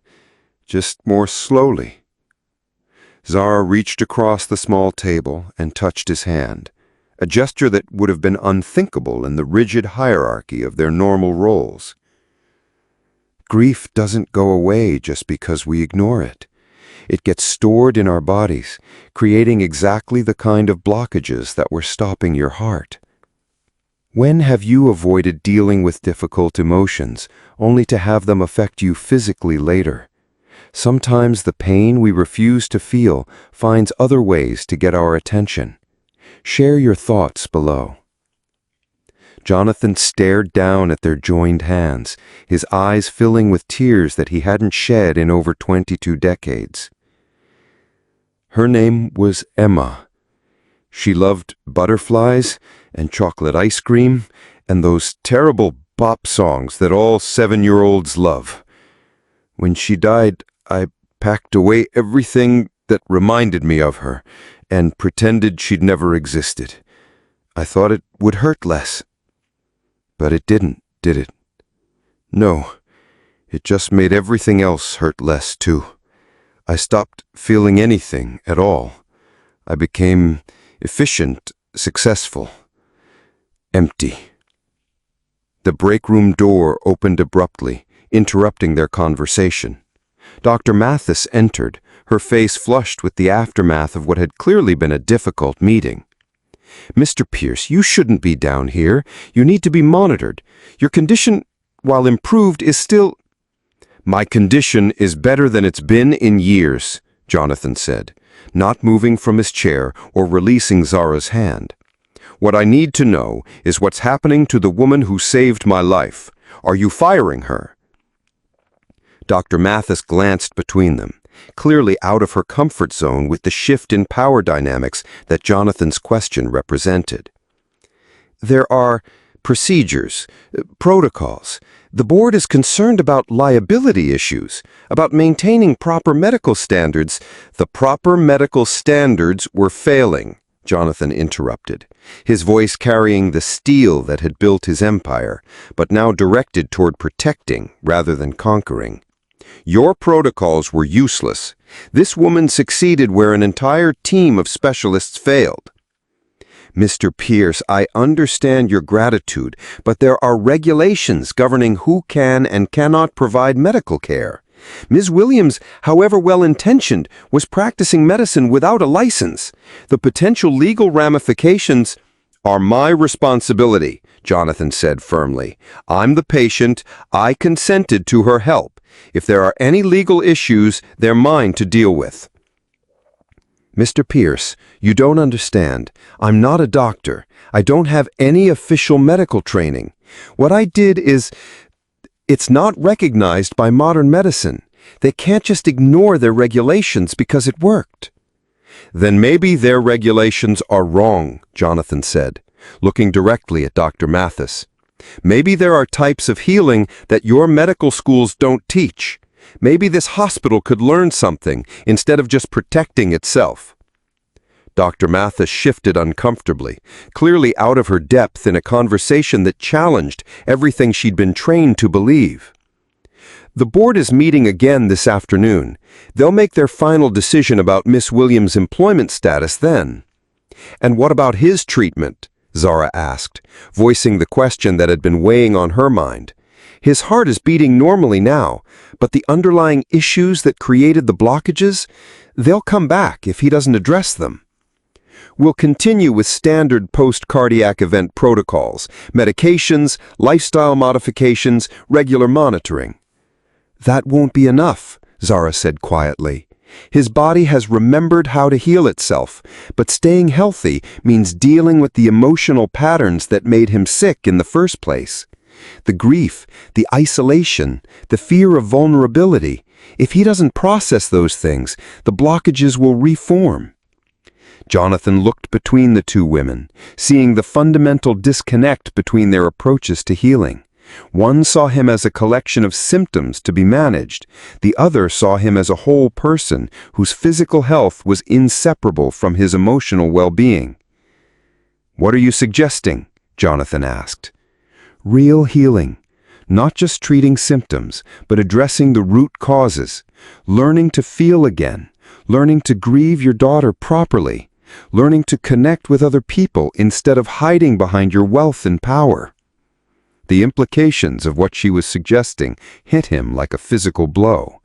Just more slowly." Zara reached across the small table and touched his hand, a gesture that would have been unthinkable in the rigid hierarchy of their normal roles. "Grief doesn't go away just because we ignore it. It gets stored in our bodies, creating exactly the kind of blockages that were stopping your heart. When have you avoided dealing with difficult emotions, only to have them affect you physically later? Sometimes the pain we refuse to feel finds other ways to get our attention. Share your thoughts below." Jonathan stared down at their joined hands, his eyes filling with tears that he hadn't shed in over 22 decades. "Her name was Emma. She loved butterflies and chocolate ice cream and those terrible pop songs that all 7-year-olds love. When she died, I packed away everything that reminded me of her and pretended she'd never existed. I thought it would hurt less. But it didn't, did it? No, it just made everything else hurt less too. I stopped feeling anything at all. I became efficient, successful, empty." The break room door opened abruptly, interrupting their conversation. Dr. Mathis entered, her face flushed with the aftermath of what had clearly been a difficult meeting. "Mr. Pierce, you shouldn't be down here. You need to be monitored. Your condition, while improved, is still—" "My condition is better than it's been in years," Jonathan said, not moving from his chair or releasing Zara's hand. "What I need to know is what's happening to the woman who saved my life. Are you firing her?" Dr. Mathis glanced between them, clearly out of her comfort zone with the shift in power dynamics that Jonathan's question represented. "There are procedures, protocols. The board is concerned about liability issues, about maintaining proper medical standards." "The proper medical standards were failing," Jonathan interrupted, his voice carrying the steel that had built his empire, but now directed toward protecting rather than conquering. "Your protocols were useless. This woman succeeded where an entire team of specialists failed." "Mr. Pierce, I understand your gratitude, but there are regulations governing who can and cannot provide medical care. Ms. Williams, however well-intentioned, was practicing medicine without a license. The potential legal ramifications—" "Are my responsibility," Jonathan said firmly. "I'm the patient. I consented to her help. If there are any legal issues, they're mine to deal with." "Mr. Pierce, you don't understand. I'm not a doctor. I don't have any official medical training. What I did it's not recognized by modern medicine. They can't just ignore their regulations because it worked." "Then maybe their regulations are wrong," Jonathan said, looking directly at Dr. Mathis. "Maybe there are types of healing that your medical schools don't teach. Maybe this hospital could learn something instead of just protecting itself." Dr. Mathis shifted uncomfortably, clearly out of her depth in a conversation that challenged everything she'd been trained to believe. "The board is meeting again this afternoon. They'll make their final decision about Miss Williams' employment status then." "And what about his treatment?" Zara asked, voicing the question that had been weighing on her mind. "His heart is beating normally now, but the underlying issues that created the blockages, they'll come back if he doesn't address them." "We'll continue with standard post-cardiac event protocols, medications, lifestyle modifications, regular monitoring." "That won't be enough," Zara said quietly. "His body has remembered how to heal itself, but staying healthy means dealing with the emotional patterns that made him sick in the first place. The grief, the isolation, the fear of vulnerability. If he doesn't process those things, the blockages will reform." Jonathan looked between the two women, seeing the fundamental disconnect between their approaches to healing. One saw him as a collection of symptoms to be managed. The other saw him as a whole person whose physical health was inseparable from his emotional well-being. "What are you suggesting?" Jonathan asked. "Real healing. Not just treating symptoms, but addressing the root causes. Learning to feel again. Learning to grieve your daughter properly. Learning to connect with other people instead of hiding behind your wealth and power." The implications of what she was suggesting hit him like a physical blow.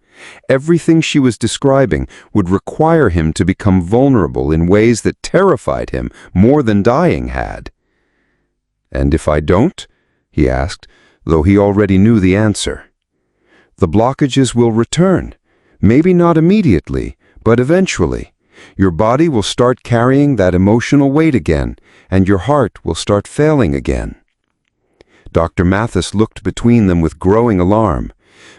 Everything she was describing would require him to become vulnerable in ways that terrified him more than dying had. "And if I don't?" he asked, though he already knew the answer. "The blockages will return. Maybe not immediately, but eventually. Your body will start carrying that emotional weight again, and your heart will start failing again." Dr. Mathis looked between them with growing alarm.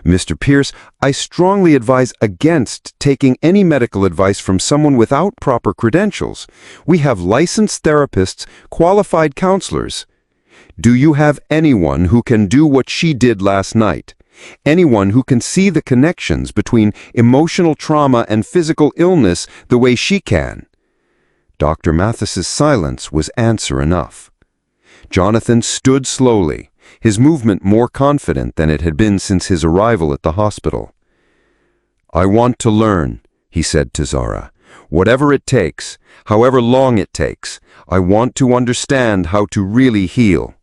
"Mr. Pierce, I strongly advise against taking any medical advice from someone without proper credentials. We have licensed therapists, qualified counselors." "Do you have anyone who can do what she did last night? Anyone who can see the connections between emotional trauma and physical illness the way she can?" Dr. Mathis's silence was answer enough. Jonathan stood slowly, his movement more confident than it had been since his arrival at the hospital. "I want to learn," he said to Zara. "Whatever it takes, however long it takes, I want to understand how to really heal."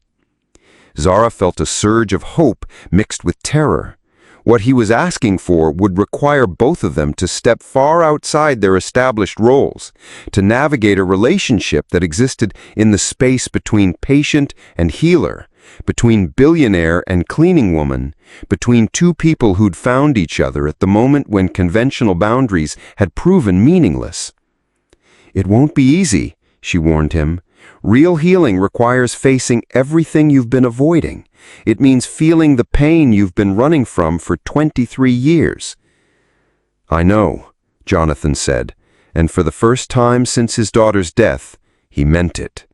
Zara felt a surge of hope mixed with terror. What he was asking for would require both of them to step far outside their established roles, to navigate a relationship that existed in the space between patient and healer, between billionaire and cleaning woman, between two people who'd found each other at the moment when conventional boundaries had proven meaningless. "It won't be easy," she warned him. "Real healing requires facing everything you've been avoiding. It means feeling the pain you've been running from for 23 years. "I know," Jonathan said, and for the first time since his daughter's death, he meant it.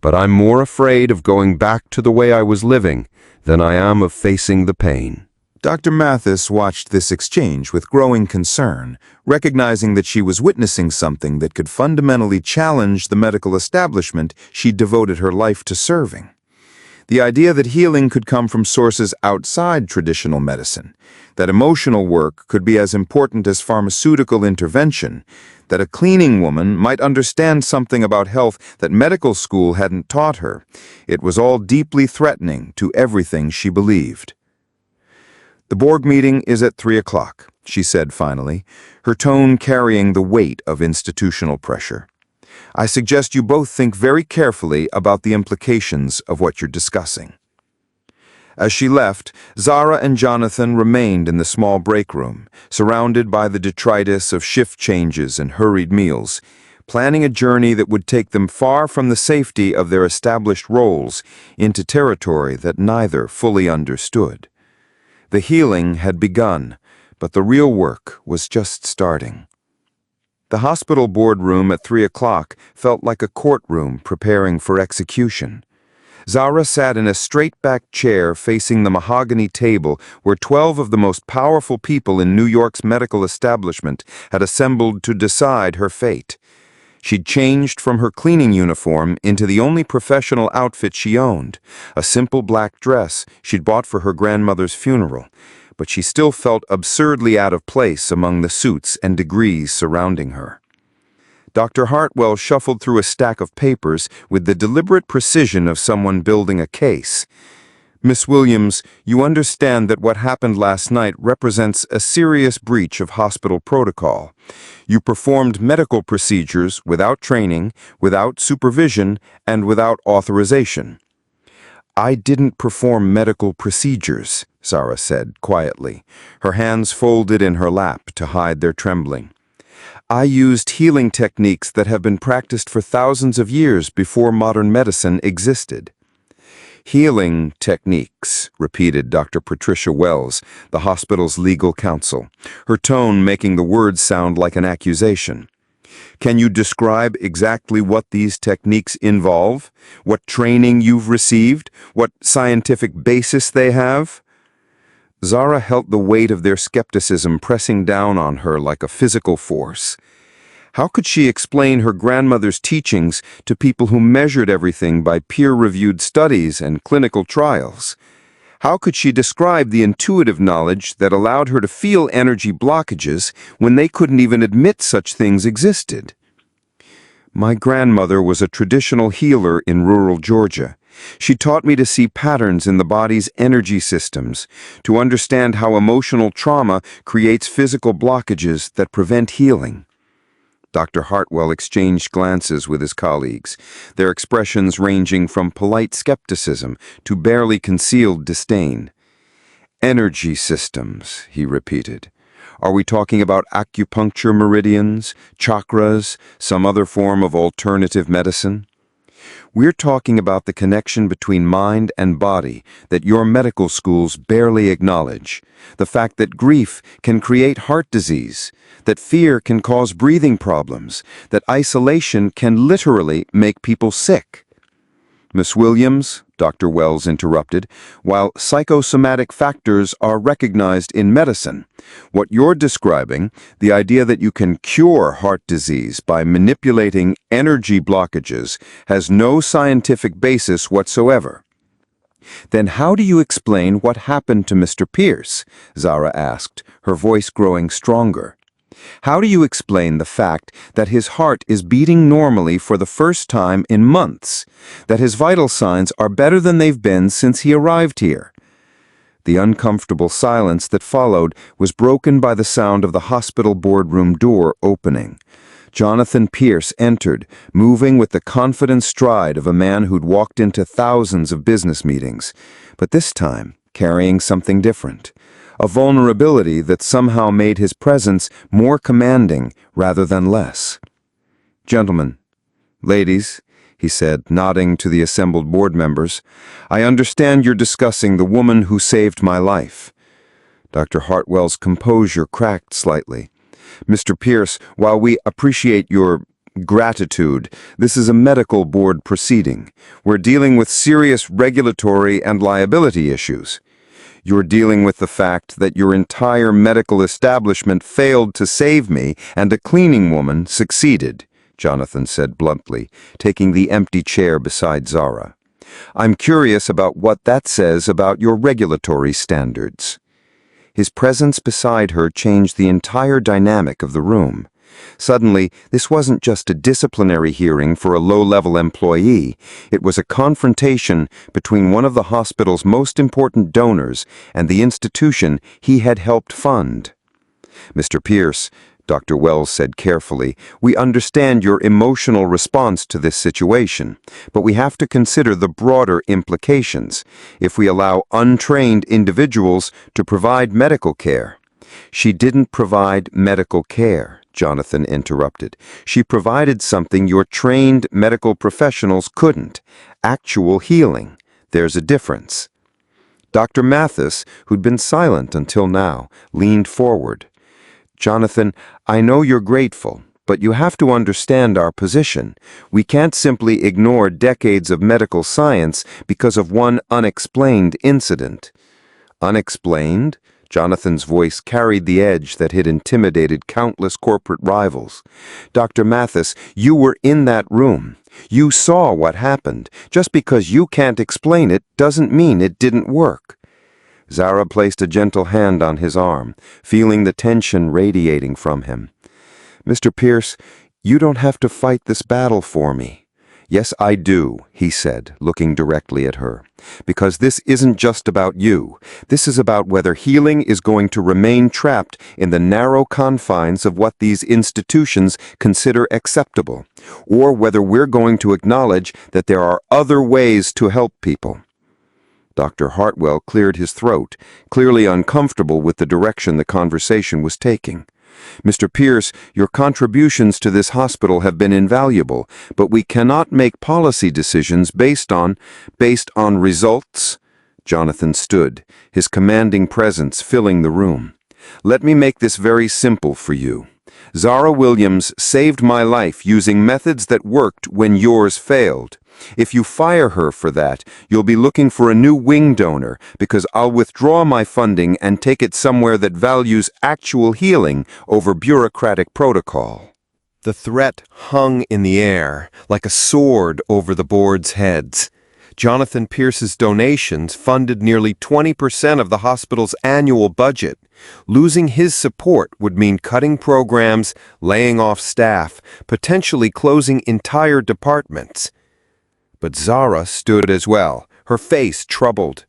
"But I'm more afraid of going back to the way I was living than I am of facing the pain." Dr. Mathis watched this exchange with growing concern, recognizing that she was witnessing something that could fundamentally challenge the medical establishment she'd devoted her life to serving. The idea that healing could come from sources outside traditional medicine, that emotional work could be as important as pharmaceutical intervention, that a cleaning woman might understand something about health that medical school hadn't taught her, it was all deeply threatening to everything she believed. "The board meeting is at 3 o'clock, she said finally, her tone carrying the weight of institutional pressure. "I suggest you both think very carefully about the implications of what you're discussing." As she left, Zara and Jonathan remained in the small break room, surrounded by the detritus of shift changes and hurried meals, planning a journey that would take them far from the safety of their established roles into territory that neither fully understood. The healing had begun, but the real work was just starting. The hospital boardroom at 3 o'clock felt like a courtroom preparing for execution. Zara sat in a straight-back chair facing the mahogany table where 12 of the most powerful people in New York's medical establishment had assembled to decide her fate. She'd changed from her cleaning uniform into the only professional outfit she owned, a simple black dress she'd bought for her grandmother's funeral, but she still felt absurdly out of place among the suits and degrees surrounding her. Dr. Hartwell shuffled through a stack of papers with the deliberate precision of someone building a case. "Miss Williams, you understand that what happened last night represents a serious breach of hospital protocol. You performed medical procedures without training, without supervision, and without authorization." "I didn't perform medical procedures," Zara said quietly, her hands folded in her lap to hide their trembling. "I used healing techniques that have been practiced for thousands of years before modern medicine existed." "Healing techniques," repeated Dr. Patricia Wells, the hospital's legal counsel, her tone making the words sound like an accusation. "Can you describe exactly what these techniques involve? What training you've received? What scientific basis they have?" Zara felt the weight of their skepticism pressing down on her like a physical force. How could she explain her grandmother's teachings to people who measured everything by peer-reviewed studies and clinical trials? How could she describe the intuitive knowledge that allowed her to feel energy blockages when they couldn't even admit such things existed? "My grandmother was a traditional healer in rural Georgia. She taught me to see patterns in the body's energy systems, to understand how emotional trauma creates physical blockages that prevent healing." Dr. Hartwell exchanged glances with his colleagues, their expressions ranging from polite skepticism to barely concealed disdain. "Energy systems," he repeated. "Are we talking about acupuncture meridians, chakras, some other form of alternative medicine?" "We're talking about the connection between mind and body that your medical schools barely acknowledge. The fact that grief can create heart disease, that fear can cause breathing problems, that isolation can literally make people sick." "Miss Williams," Dr. Wells interrupted, "while psychosomatic factors are recognized in medicine, what you're describing, the idea that you can cure heart disease by manipulating energy blockages, has no scientific basis whatsoever." "Then how do you explain what happened to Mr. Pierce?" Zara asked, her voice growing stronger. "How do you explain the fact that his heart is beating normally for the first time in months, that his vital signs are better than they've been since he arrived here?" The uncomfortable silence that followed was broken by the sound of the hospital boardroom door opening. Jonathan Pierce entered, moving with the confident stride of a man who'd walked into thousands of business meetings, but this time carrying something different, a vulnerability that somehow made his presence more commanding rather than less. "Gentlemen, ladies," he said, nodding to the assembled board members, "I understand you're discussing the woman who saved my life." Dr. Hartwell's composure cracked slightly. "Mr. Pierce, while we appreciate your gratitude, this is a medical board proceeding. We're dealing with serious regulatory and liability issues. You're dealing with the fact that your entire medical establishment failed to save me and a cleaning woman succeeded," Jonathan said bluntly, taking the empty chair beside Zara. "I'm curious about what that says about your regulatory standards." His presence beside her changed the entire dynamic of the room. Suddenly, this wasn't just a disciplinary hearing for a low-level employee. It was a confrontation between one of the hospital's most important donors and the institution he had helped fund. "Mr. Pierce," Dr. Wells said carefully, "we understand your emotional response to this situation, but we have to consider the broader implications if we allow untrained individuals to provide medical care." "She didn't provide medical care," Jonathan interrupted. "She provided something your trained medical professionals couldn't: actual healing. There's a difference." Dr. Mathis, who'd been silent until now, leaned forward. "Jonathan, I know you're grateful, but you have to understand our position. We can't simply ignore decades of medical science because of one unexplained incident." "Unexplained?" Jonathan's voice carried the edge that had intimidated countless corporate rivals. "Dr. Mathis, you were in that room. You saw what happened. Just because you can't explain it doesn't mean it didn't work." Zara placed a gentle hand on his arm, feeling the tension radiating from him. "Mr. Pierce, you don't have to fight this battle for me." "Yes, I do," he said, looking directly at her. "Because this isn't just about you. This is about whether healing is going to remain trapped in the narrow confines of what these institutions consider acceptable, or whether we're going to acknowledge that there are other ways to help people." Dr. Hartwell cleared his throat, clearly uncomfortable with the direction the conversation was taking. "Mr. Pierce, your contributions to this hospital have been invaluable, but we cannot make policy decisions based on results." Jonathan stood, his commanding presence filling the room. "Let me make this very simple for you. Zara Williams saved my life using methods that worked when yours failed. If you fire her for that, you'll be looking for a new wing donor, because I'll withdraw my funding and take it somewhere that values actual healing over bureaucratic protocol." The threat hung in the air, like a sword over the board's heads. Jonathan Pierce's donations funded nearly 20% of the hospital's annual budget. Losing his support would mean cutting programs, laying off staff, potentially closing entire departments. But Zara stood as well, her face troubled.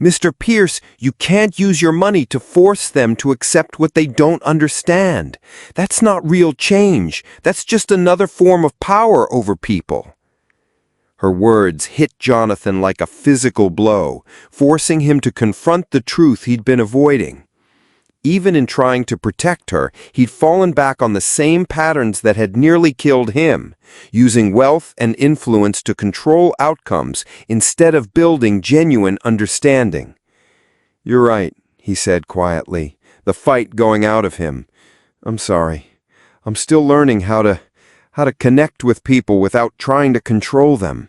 "Mr. Pierce, you can't use your money to force them to accept what they don't understand. That's not real change. That's just another form of power over people." Her words hit Jonathan like a physical blow, forcing him to confront the truth he'd been avoiding. Even in trying to protect her, he'd fallen back on the same patterns that had nearly killed him, using wealth and influence to control outcomes instead of building genuine understanding. "You're right," he said quietly, the fight going out of him. "I'm sorry. I'm still learning how to connect with people without trying to control them."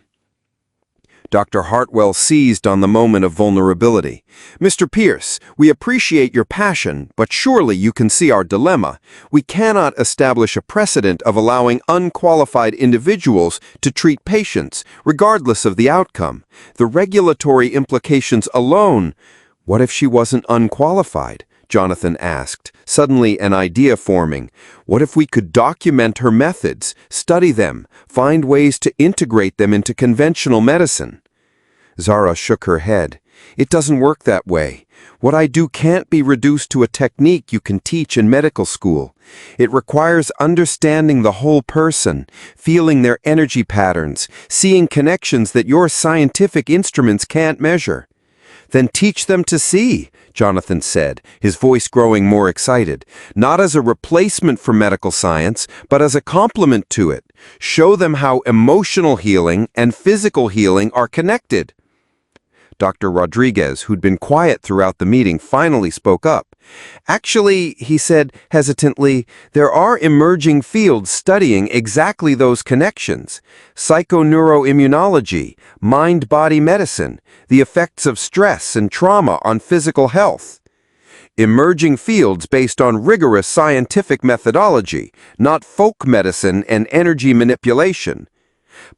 Dr. Hartwell seized on the moment of vulnerability. "Mr. Pierce, we appreciate your passion, but surely you can see our dilemma. We cannot establish a precedent of allowing unqualified individuals to treat patients, regardless of the outcome. The regulatory implications alone—" "What if she wasn't unqualified?" Jonathan asked, suddenly an idea forming. "What if we could document her methods, study them, find ways to integrate them into conventional medicine?" Zara shook her head. It doesn't work that way. What I do can't be reduced to a technique you can teach in medical school. It requires understanding the whole person, feeling their energy patterns, seeing connections that your scientific instruments can't measure. Then teach them to see, Jonathan said, his voice growing more excited, not as a replacement for medical science, but as a complement to it. Show them how emotional healing and physical healing are connected. Dr. Rodriguez, who'd been quiet throughout the meeting, finally spoke up. Actually, he said hesitantly, there are emerging fields studying exactly those connections. Psychoneuroimmunology, mind-body medicine, the effects of stress and trauma on physical health. Emerging fields based on rigorous scientific methodology, not folk medicine and energy manipulation.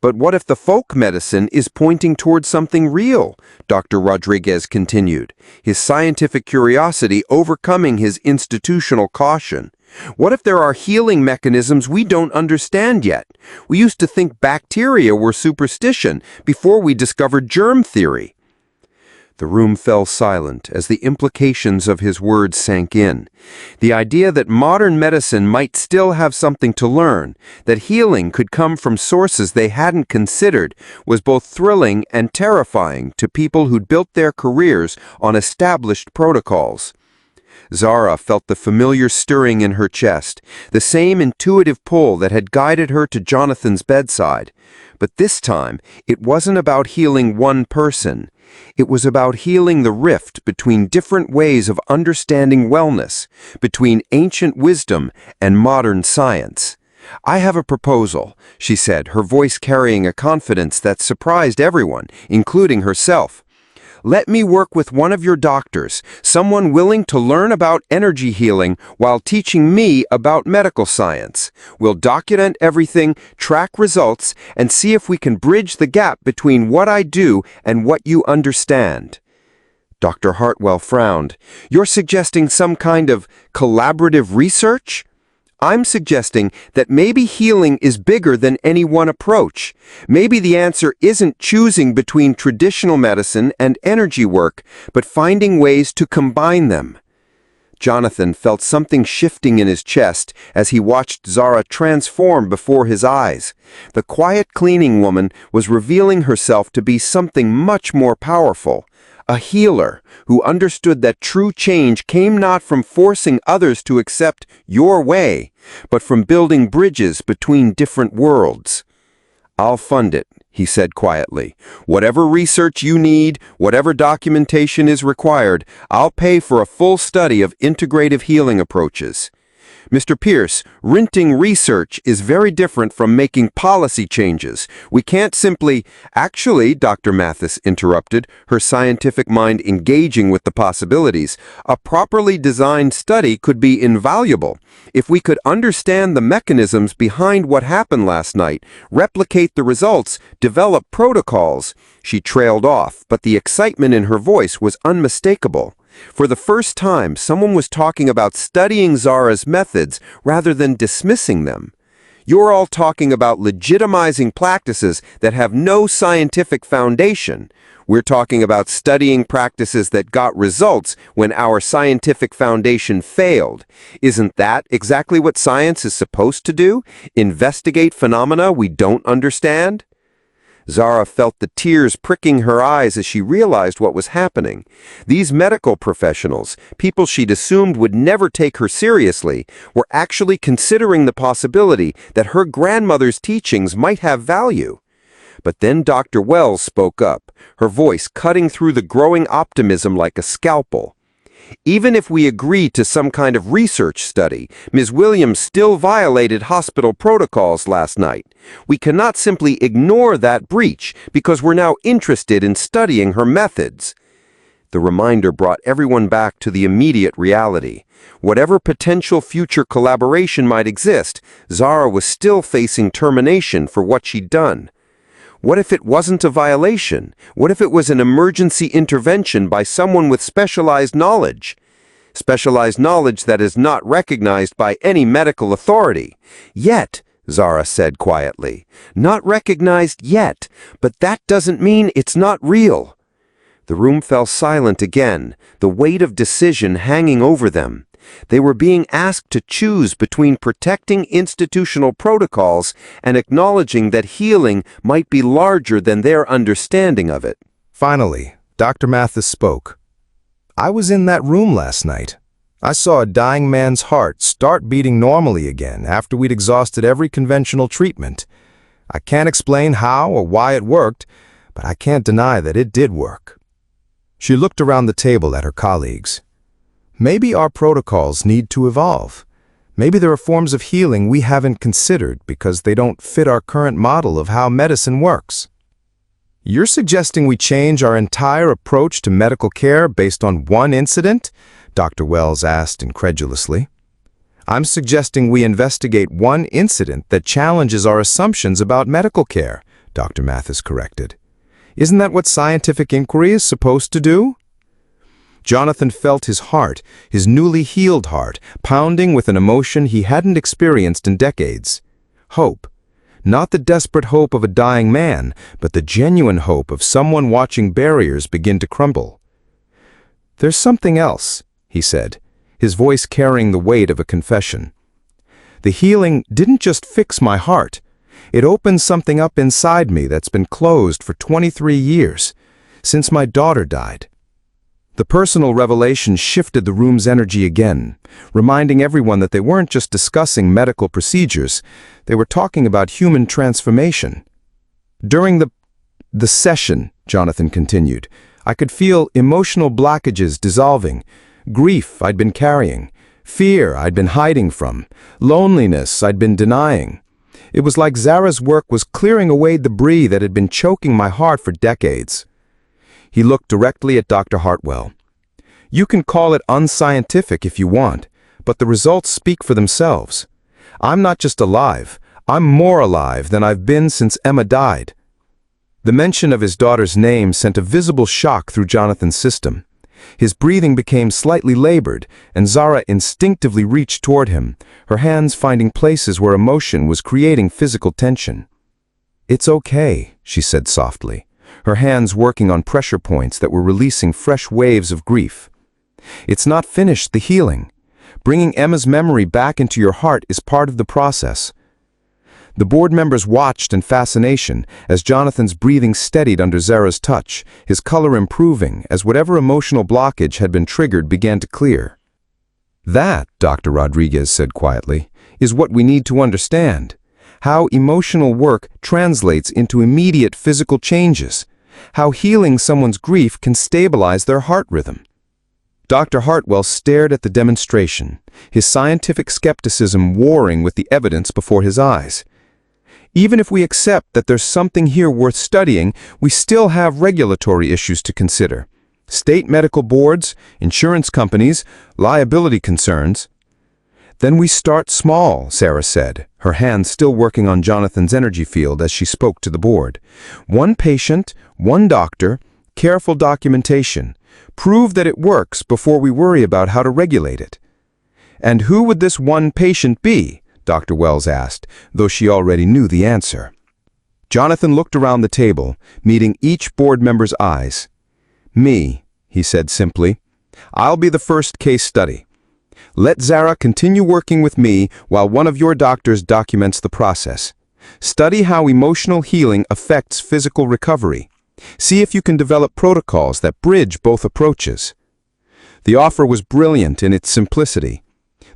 But what if the folk medicine is pointing towards something real? Dr. Rodriguez continued, his scientific curiosity overcoming his institutional caution. What if there are healing mechanisms we don't understand yet? We used to think bacteria were superstition before we discovered germ theory. The room fell silent as the implications of his words sank in. The idea that modern medicine might still have something to learn, that healing could come from sources they hadn't considered, was both thrilling and terrifying to people who'd built their careers on established protocols. Zara felt the familiar stirring in her chest, the same intuitive pull that had guided her to Jonathan's bedside. But this time, it wasn't about healing one person. It was about healing the rift between different ways of understanding wellness, between ancient wisdom and modern science. I have a proposal, she said, her voice carrying a confidence that surprised everyone, including herself. Let me work with one of your doctors, someone willing to learn about energy healing while teaching me about medical science. We'll document everything, track results, and see if we can bridge the gap between what I do and what you understand. Dr. Hartwell frowned. You're suggesting some kind of collaborative research? I'm suggesting that maybe healing is bigger than any one approach. Maybe the answer isn't choosing between traditional medicine and energy work, but finding ways to combine them. Jonathan felt something shifting in his chest as he watched Zara transform before his eyes. The quiet cleaning woman was revealing herself to be something much more powerful. A healer who understood that true change came not from forcing others to accept your way, but from building bridges between different worlds. I'll fund it, he said quietly. Whatever research you need, whatever documentation is required, I'll pay for a full study of integrative healing approaches. Mr. Pierce, renting research is very different from making policy changes. We can't simply— Actually, Dr. Mathis interrupted, her scientific mind engaging with the possibilities. A properly designed study could be invaluable. If we could understand the mechanisms behind what happened last night, replicate the results, develop protocols. She trailed off, but the excitement in her voice was unmistakable. For the first time, someone was talking about studying Zara's methods rather than dismissing them. You're all talking about legitimizing practices that have no scientific foundation. We're talking about studying practices that got results when our scientific foundation failed. Isn't that exactly what science is supposed to do? Investigate phenomena we don't understand? Zara felt the tears pricking her eyes as she realized what was happening. These medical professionals, people she'd assumed would never take her seriously, were actually considering the possibility that her grandmother's teachings might have value. But then Dr. Wells spoke up, her voice cutting through the growing optimism like a scalpel. Even if we agree to some kind of research study, Ms. Williams still violated hospital protocols last night. We cannot simply ignore that breach because we're now interested in studying her methods. The reminder brought everyone back to the immediate reality. Whatever potential future collaboration might exist, Zara was still facing termination for what she'd done. What if it wasn't a violation? What if it was an emergency intervention by someone with specialized knowledge? Specialized knowledge that is not recognized by any medical authority. Yet, Zara said quietly, not recognized yet, but that doesn't mean it's not real. The room fell silent again, the weight of decision hanging over them. They were being asked to choose between protecting institutional protocols and acknowledging that healing might be larger than their understanding of it. Finally, Dr. Mathis spoke. I was in that room last night. I saw a dying man's heart start beating normally again after we'd exhausted every conventional treatment. I can't explain how or why it worked, but I can't deny that it did work. She looked around the table at her colleagues. Maybe our protocols need to evolve. Maybe there are forms of healing we haven't considered because they don't fit our current model of how medicine works. You're suggesting we change our entire approach to medical care based on one incident? Dr. Wells asked incredulously. I'm suggesting we investigate one incident that challenges our assumptions about medical care, Dr. Mathis corrected. Isn't that what scientific inquiry is supposed to do? Jonathan felt his heart, his newly healed heart, pounding with an emotion he hadn't experienced in decades. Hope. Not the desperate hope of a dying man, but the genuine hope of someone watching barriers begin to crumble. There's something else, he said, his voice carrying the weight of a confession. The healing didn't just fix my heart. It opened something up inside me that's been closed for 23 years, since my daughter died. The personal revelation shifted the room's energy again, reminding everyone that they weren't just discussing medical procedures, they were talking about human transformation. During the session, Jonathan continued, I could feel emotional blockages dissolving, grief I'd been carrying, fear I'd been hiding from, loneliness I'd been denying. It was like Zara's work was clearing away debris that had been choking my heart for decades. He looked directly at Dr. Hartwell. You can call it unscientific if you want, but the results speak for themselves. I'm not just alive, I'm more alive than I've been since Emma died. The mention of his daughter's name sent a visible shock through Jonathan's system. His breathing became slightly labored, and Zara instinctively reached toward him, her hands finding places where emotion was creating physical tension. It's okay, she said softly, her hands working on pressure points that were releasing fresh waves of grief. It's not finished, the healing. Bringing Emma's memory back into your heart is part of the process. The board members watched in fascination as Jonathan's breathing steadied under Zara's touch, his color improving as whatever emotional blockage had been triggered began to clear. That, Dr. Rodriguez said quietly, is what we need to understand. How emotional work translates into immediate physical changes. How healing someone's grief can stabilize their heart rhythm. Dr. Hartwell stared at the demonstration, his scientific skepticism warring with the evidence before his eyes. Even if we accept that there's something here worth studying, we still have regulatory issues to consider. State medical boards, insurance companies, liability concerns. Then we start small, Sarah said, her hand still working on Jonathan's energy field as she spoke to the board. One patient, one doctor, careful documentation. Prove that it works before we worry about how to regulate it. And who would this one patient be? Dr. Wells asked, though she already knew the answer. Jonathan looked around the table, meeting each board member's eyes. Me, he said simply. I'll be the first case study. Let Zara continue working with me while one of your doctors documents the process. Study how emotional healing affects physical recovery. See if you can develop protocols that bridge both approaches. The offer was brilliant in its simplicity.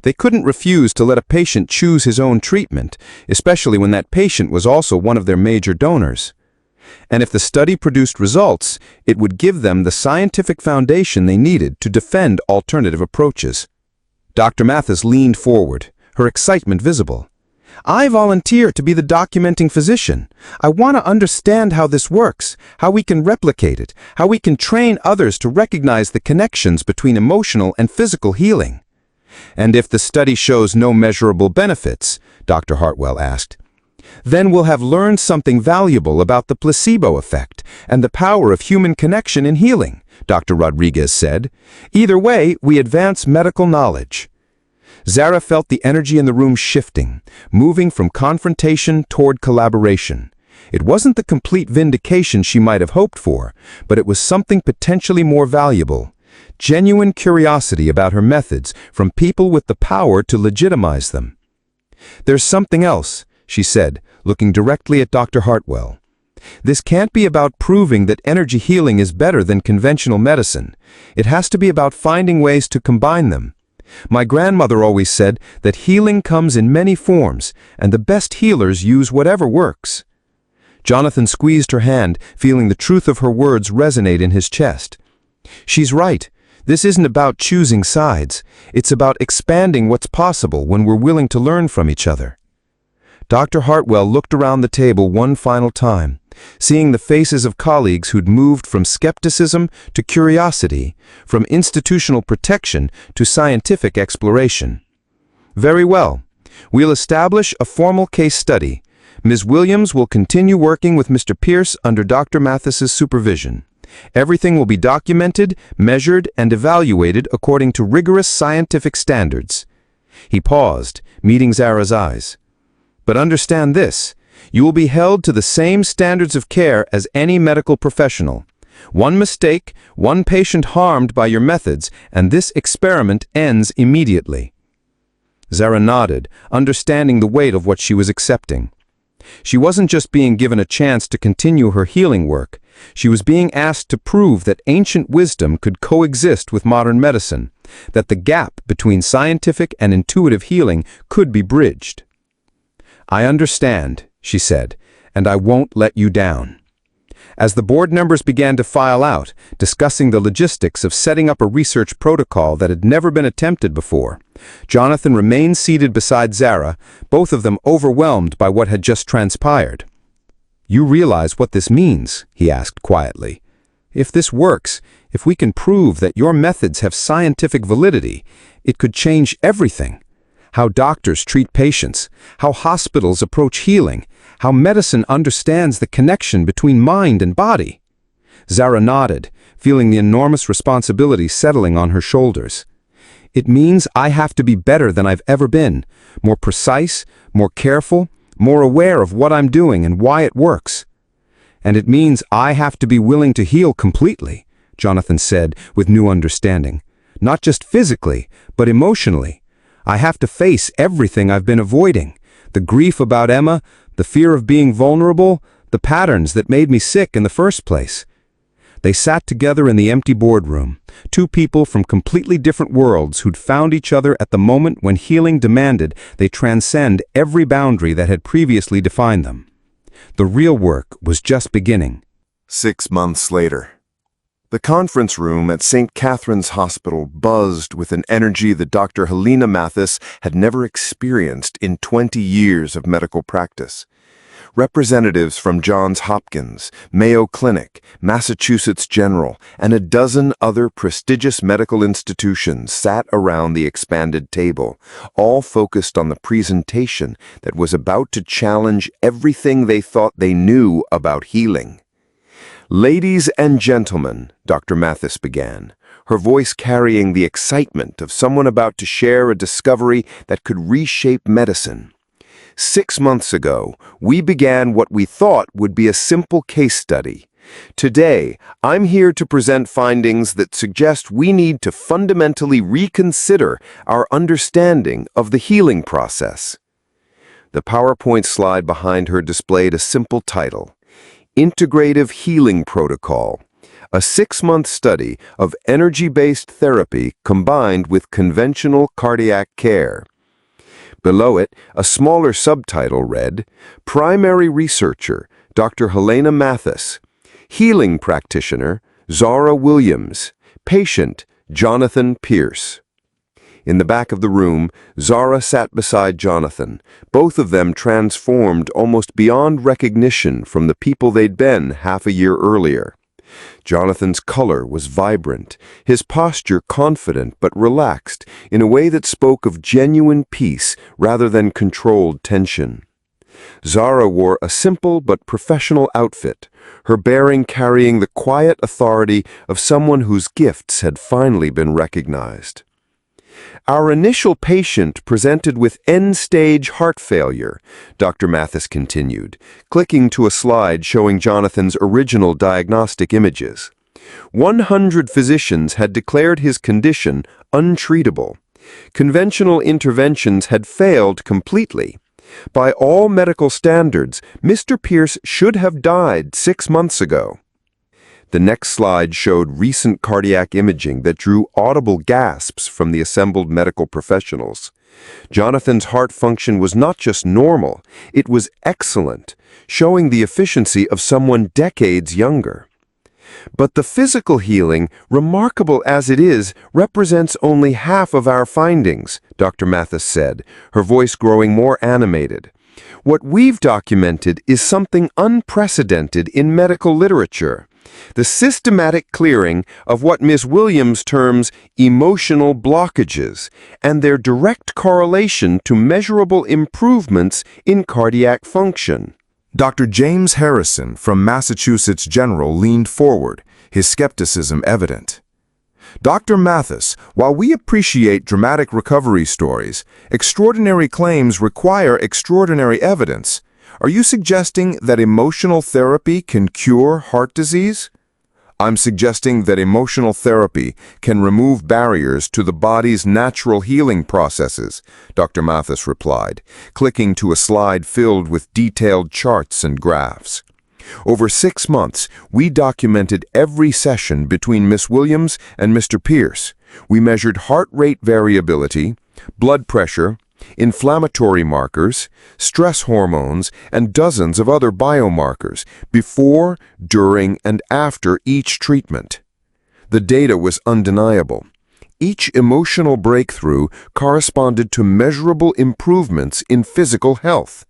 They couldn't refuse to let a patient choose his own treatment, especially when that patient was also one of their major donors. And if the study produced results, it would give them the scientific foundation they needed to defend alternative approaches. Dr. Mathis leaned forward, her excitement visible. I volunteer to be the documenting physician. I want to understand how this works, how we can replicate it, how we can train others to recognize the connections between emotional and physical healing. And if the study shows no measurable benefits, Dr. Hartwell asked, then we'll have learned something valuable about the placebo effect and the power of human connection in healing, Dr. Rodriguez said. Either way, we advance medical knowledge. Zara felt the energy in the room shifting, moving from confrontation toward collaboration. It wasn't the complete vindication she might have hoped for, but it was something potentially more valuable. Genuine curiosity about her methods from people with the power to legitimize them. "There's something else," she said, looking directly at Dr. Hartwell. "This can't be about proving that energy healing is better than conventional medicine. It has to be about finding ways to combine them. My grandmother always said that healing comes in many forms, and the best healers use whatever works." Jonathan squeezed her hand, feeling the truth of her words resonate in his chest. "She's right. This isn't about choosing sides. It's about expanding what's possible when we're willing to learn from each other." Dr. Hartwell looked around the table one final time, seeing the faces of colleagues who'd moved from skepticism to curiosity, from institutional protection to scientific exploration. "Very well. We'll establish a formal case study. Ms. Williams will continue working with Mr. Pierce under Dr. Mathis's supervision. Everything will be documented, measured, and evaluated according to rigorous scientific standards." He paused, meeting Zara's eyes. "But understand this. You will be held to the same standards of care as any medical professional. One mistake, one patient harmed by your methods, and this experiment ends immediately." Zara nodded, understanding the weight of what she was accepting. She wasn't just being given a chance to continue her healing work. She was being asked to prove that ancient wisdom could coexist with modern medicine, that the gap between scientific and intuitive healing could be bridged. "I understand," she said, "and I won't let you down." As the board members began to file out, discussing the logistics of setting up a research protocol that had never been attempted before, Jonathan remained seated beside Zara, both of them overwhelmed by what had just transpired. "You realize what this means?" he asked quietly. "If this works, if we can prove that your methods have scientific validity, it could change everything. How doctors treat patients, how hospitals approach healing, how medicine understands the connection between mind and body." Zara nodded, feeling the enormous responsibility settling on her shoulders. "It means I have to be better than I've ever been, more precise, more careful, more aware of what I'm doing and why it works. And it means I have to be willing to heal completely," Jonathan said with new understanding. "Not just physically, but emotionally. I have to face everything I've been avoiding. The grief about Emma, the fear of being vulnerable, the patterns that made me sick in the first place." They sat together in the empty boardroom, two people from completely different worlds who'd found each other at the moment when healing demanded they transcend every boundary that had previously defined them. The real work was just beginning. 6 months later. The conference room at St. Catherine's Hospital buzzed with an energy that Dr. Helena Mathis had never experienced in 20 years of medical practice. Representatives from Johns Hopkins, Mayo Clinic, Massachusetts General, and a dozen other prestigious medical institutions sat around the expanded table, all focused on the presentation that was about to challenge everything they thought they knew about healing. "Ladies and gentlemen," Dr. Mathis began, her voice carrying the excitement of someone about to share a discovery that could reshape medicine. 6 months ago, we began what we thought would be a simple case study. Today, I'm here to present findings that suggest we need to fundamentally reconsider our understanding of the healing process." The PowerPoint slide behind her displayed a simple title: Integrative Healing Protocol, a 6-month study of energy-based therapy combined with conventional cardiac care. Below it, a smaller subtitle read, Primary Researcher, Dr. Helena Mathis, Healing Practitioner, Zara Williams, Patient, Jonathan Pierce. In the back of the room, Zara sat beside Jonathan, both of them transformed almost beyond recognition from the people they'd been half a year earlier. Jonathan's color was vibrant, his posture confident but relaxed in a way that spoke of genuine peace rather than controlled tension. Zara wore a simple but professional outfit, her bearing carrying the quiet authority of someone whose gifts had finally been recognized. Our initial patient presented with end-stage heart failure, Dr. Mathis continued, clicking to a slide showing Jonathan's original diagnostic images. 100 physicians had declared his condition untreatable. Conventional interventions had failed completely. By all medical standards, Mr. Pierce should have died 6 months ago. The next slide showed recent cardiac imaging that drew audible gasps from the assembled medical professionals. Jonathan's heart function was not just normal, it was excellent, showing the efficiency of someone decades younger. But the physical healing, remarkable as it is, represents only half of our findings, Dr. Mathis said, her voice growing more animated. What we've documented is something unprecedented in medical literature. The systematic clearing of what Ms. Williams terms emotional blockages and their direct correlation to measurable improvements in cardiac function. Dr. James Harrison from Massachusetts General leaned forward, his skepticism evident. Dr. Mathis, while we appreciate dramatic recovery stories, extraordinary claims require extraordinary evidence. Are you suggesting that emotional therapy can cure heart disease? I'm suggesting that emotional therapy can remove barriers to the body's natural healing processes, Dr. Mathis replied, clicking to a slide filled with detailed charts and graphs. Over 6 months, we documented every session between Miss Williams and Mr. Pierce. We measured heart rate variability, blood pressure, inflammatory markers, stress hormones, and dozens of other biomarkers before, during, and after each treatment. The data was undeniable. Each emotional breakthrough corresponded to measurable improvements in physical health.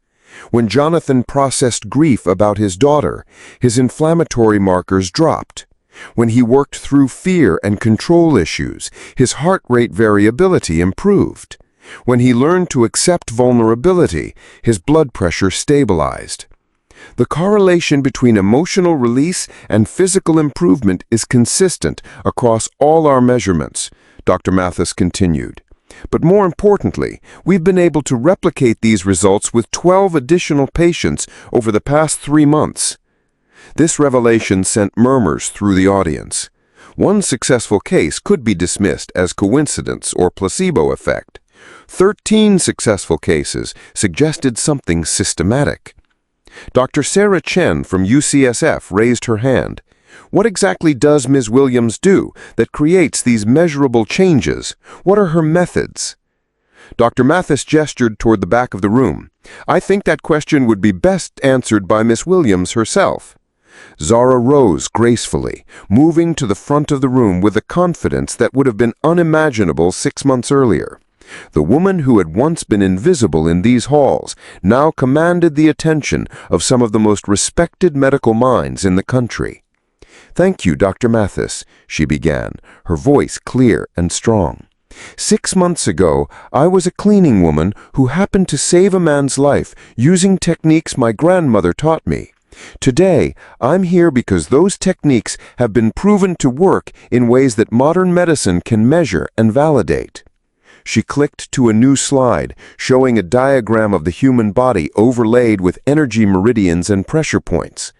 When Jonathan processed grief about his daughter, his inflammatory markers dropped. When he worked through fear and control issues, his heart rate variability improved. When he learned to accept vulnerability, his blood pressure stabilized. The correlation between emotional release and physical improvement is consistent across all our measurements, Dr. Mathis continued. But more importantly, we've been able to replicate these results with 12 additional patients over the past 3 months. This revelation sent murmurs through the audience. One successful case could be dismissed as coincidence or placebo effect. 13 successful cases suggested something systematic. Dr. Sarah Chen from UCSF raised her hand. What exactly does Ms. Williams do that creates these measurable changes? What are her methods? Dr. Mathis gestured toward the back of the room. I think that question would be best answered by Ms. Williams herself. Zara rose gracefully, moving to the front of the room with a confidence that would have been unimaginable 6 months earlier. The woman who had once been invisible in these halls now commanded the attention of some of the most respected medical minds in the country. Thank you, Dr. Mathis, she began, her voice clear and strong. 6 months ago, I was a cleaning woman who happened to save a man's life using techniques my grandmother taught me. Today, I'm here because those techniques have been proven to work in ways that modern medicine can measure and validate. She clicked to a new slide, showing a diagram of the human body overlaid with energy meridians and pressure points.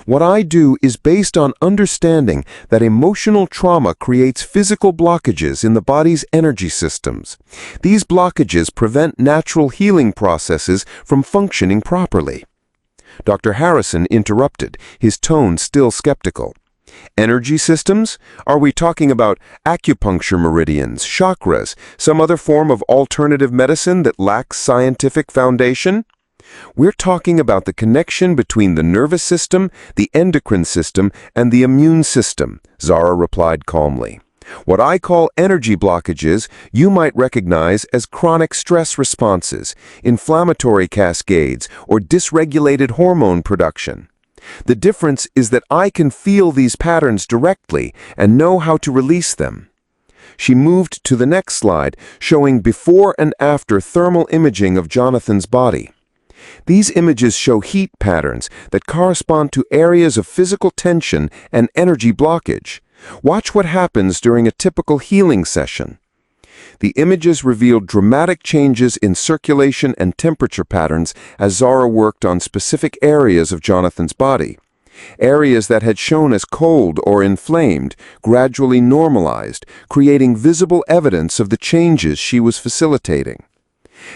What I do is based on understanding that emotional trauma creates physical blockages in the body's energy systems. These blockages prevent natural healing processes from functioning properly. Dr. Harrison interrupted, his tone still skeptical. Energy systems? Are we talking about acupuncture meridians, chakras, some other form of alternative medicine that lacks scientific foundation? We're talking about the connection between the nervous system, the endocrine system, and the immune system, Zara replied calmly. What I call energy blockages, you might recognize as chronic stress responses, inflammatory cascades, or dysregulated hormone production. The difference is that I can feel these patterns directly and know how to release them. She moved to the next slide, showing before and after thermal imaging of Jonathan's body. These images show heat patterns that correspond to areas of physical tension and energy blockage. Watch what happens during a typical healing session. The images revealed dramatic changes in circulation and temperature patterns as Zara worked on specific areas of Jonathan's body. Areas that had shown as cold or inflamed gradually normalized, creating visible evidence of the changes she was facilitating.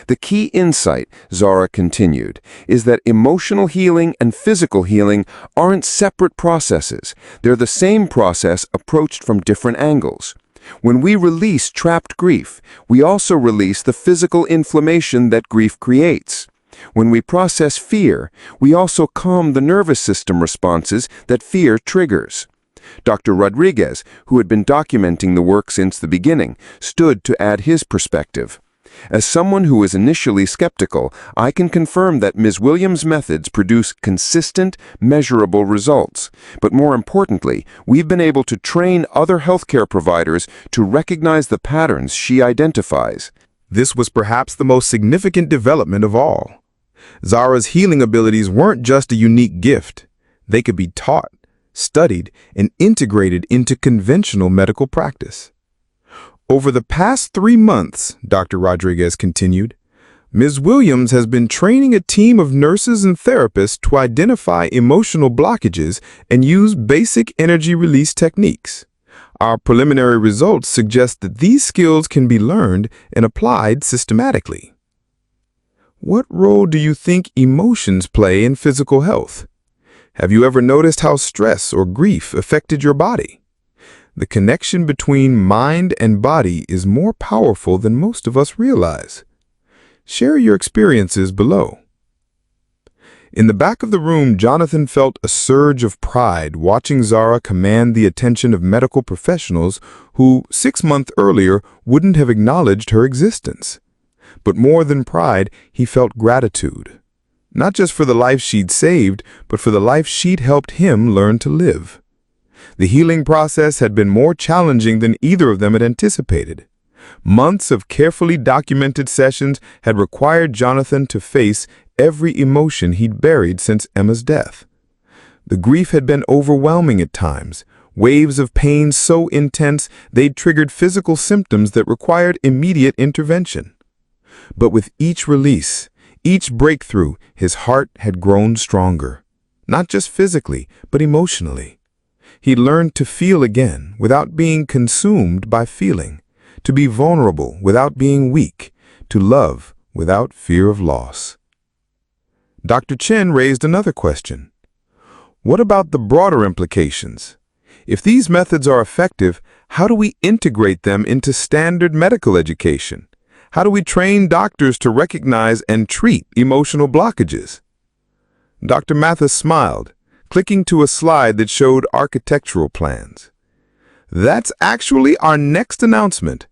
The key insight, Zara continued, is that emotional healing and physical healing aren't separate processes. They're the same process approached from different angles. When we release trapped grief, we also release the physical inflammation that grief creates. When we process fear, we also calm the nervous system responses that fear triggers. Dr. Rodriguez, who had been documenting the work since the beginning, stood to add his perspective. As someone who was initially skeptical, I can confirm that Ms. Williams' methods produce consistent, measurable results. But more importantly, we've been able to train other healthcare providers to recognize the patterns she identifies. This was perhaps the most significant development of all. Zara's healing abilities weren't just a unique gift. They could be taught, studied, and integrated into conventional medical practice. Over the past 3 months, Dr. Rodriguez continued, Ms. Williams has been training a team of nurses and therapists to identify emotional blockages and use basic energy release techniques. Our preliminary results suggest that these skills can be learned and applied systematically. What role do you think emotions play in physical health? Have you ever noticed how stress or grief affected your body? The connection between mind and body is more powerful than most of us realize. Share your experiences below. In the back of the room, Jonathan felt a surge of pride watching Zara command the attention of medical professionals who, 6 months earlier, wouldn't have acknowledged her existence. But more than pride, he felt gratitude. Not just for the life she'd saved, but for the life she'd helped him learn to live. The healing process had been more challenging than either of them had anticipated. Months of carefully documented sessions had required Jonathan to face every emotion he'd buried since Emma's death. The grief had been overwhelming at times, waves of pain so intense they'd triggered physical symptoms that required immediate intervention. But with each release, each breakthrough, his heart had grown stronger, not just physically, but emotionally. He learned to feel again without being consumed by feeling, to be vulnerable without being weak, to love without fear of loss. Dr. Chen raised another question. What about the broader implications? If these methods are effective, how do we integrate them into standard medical education? How do we train doctors to recognize and treat emotional blockages? Dr. Mathis smiled, clicking to a slide that showed architectural plans. That's actually our next announcement.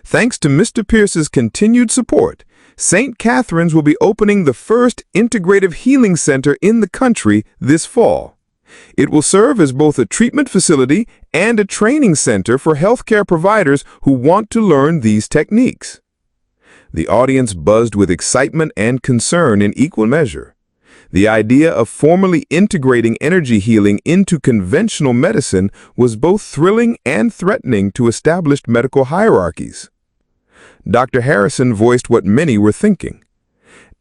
Thanks to Mr. Pierce's continued support, St. Catherine's will be opening the first integrative healing center in the country this fall. It will serve as both a treatment facility and a training center for healthcare providers who want to learn these techniques. The audience buzzed with excitement and concern in equal measure. The idea of formally integrating energy healing into conventional medicine was both thrilling and threatening to established medical hierarchies. Dr. Harrison voiced what many were thinking.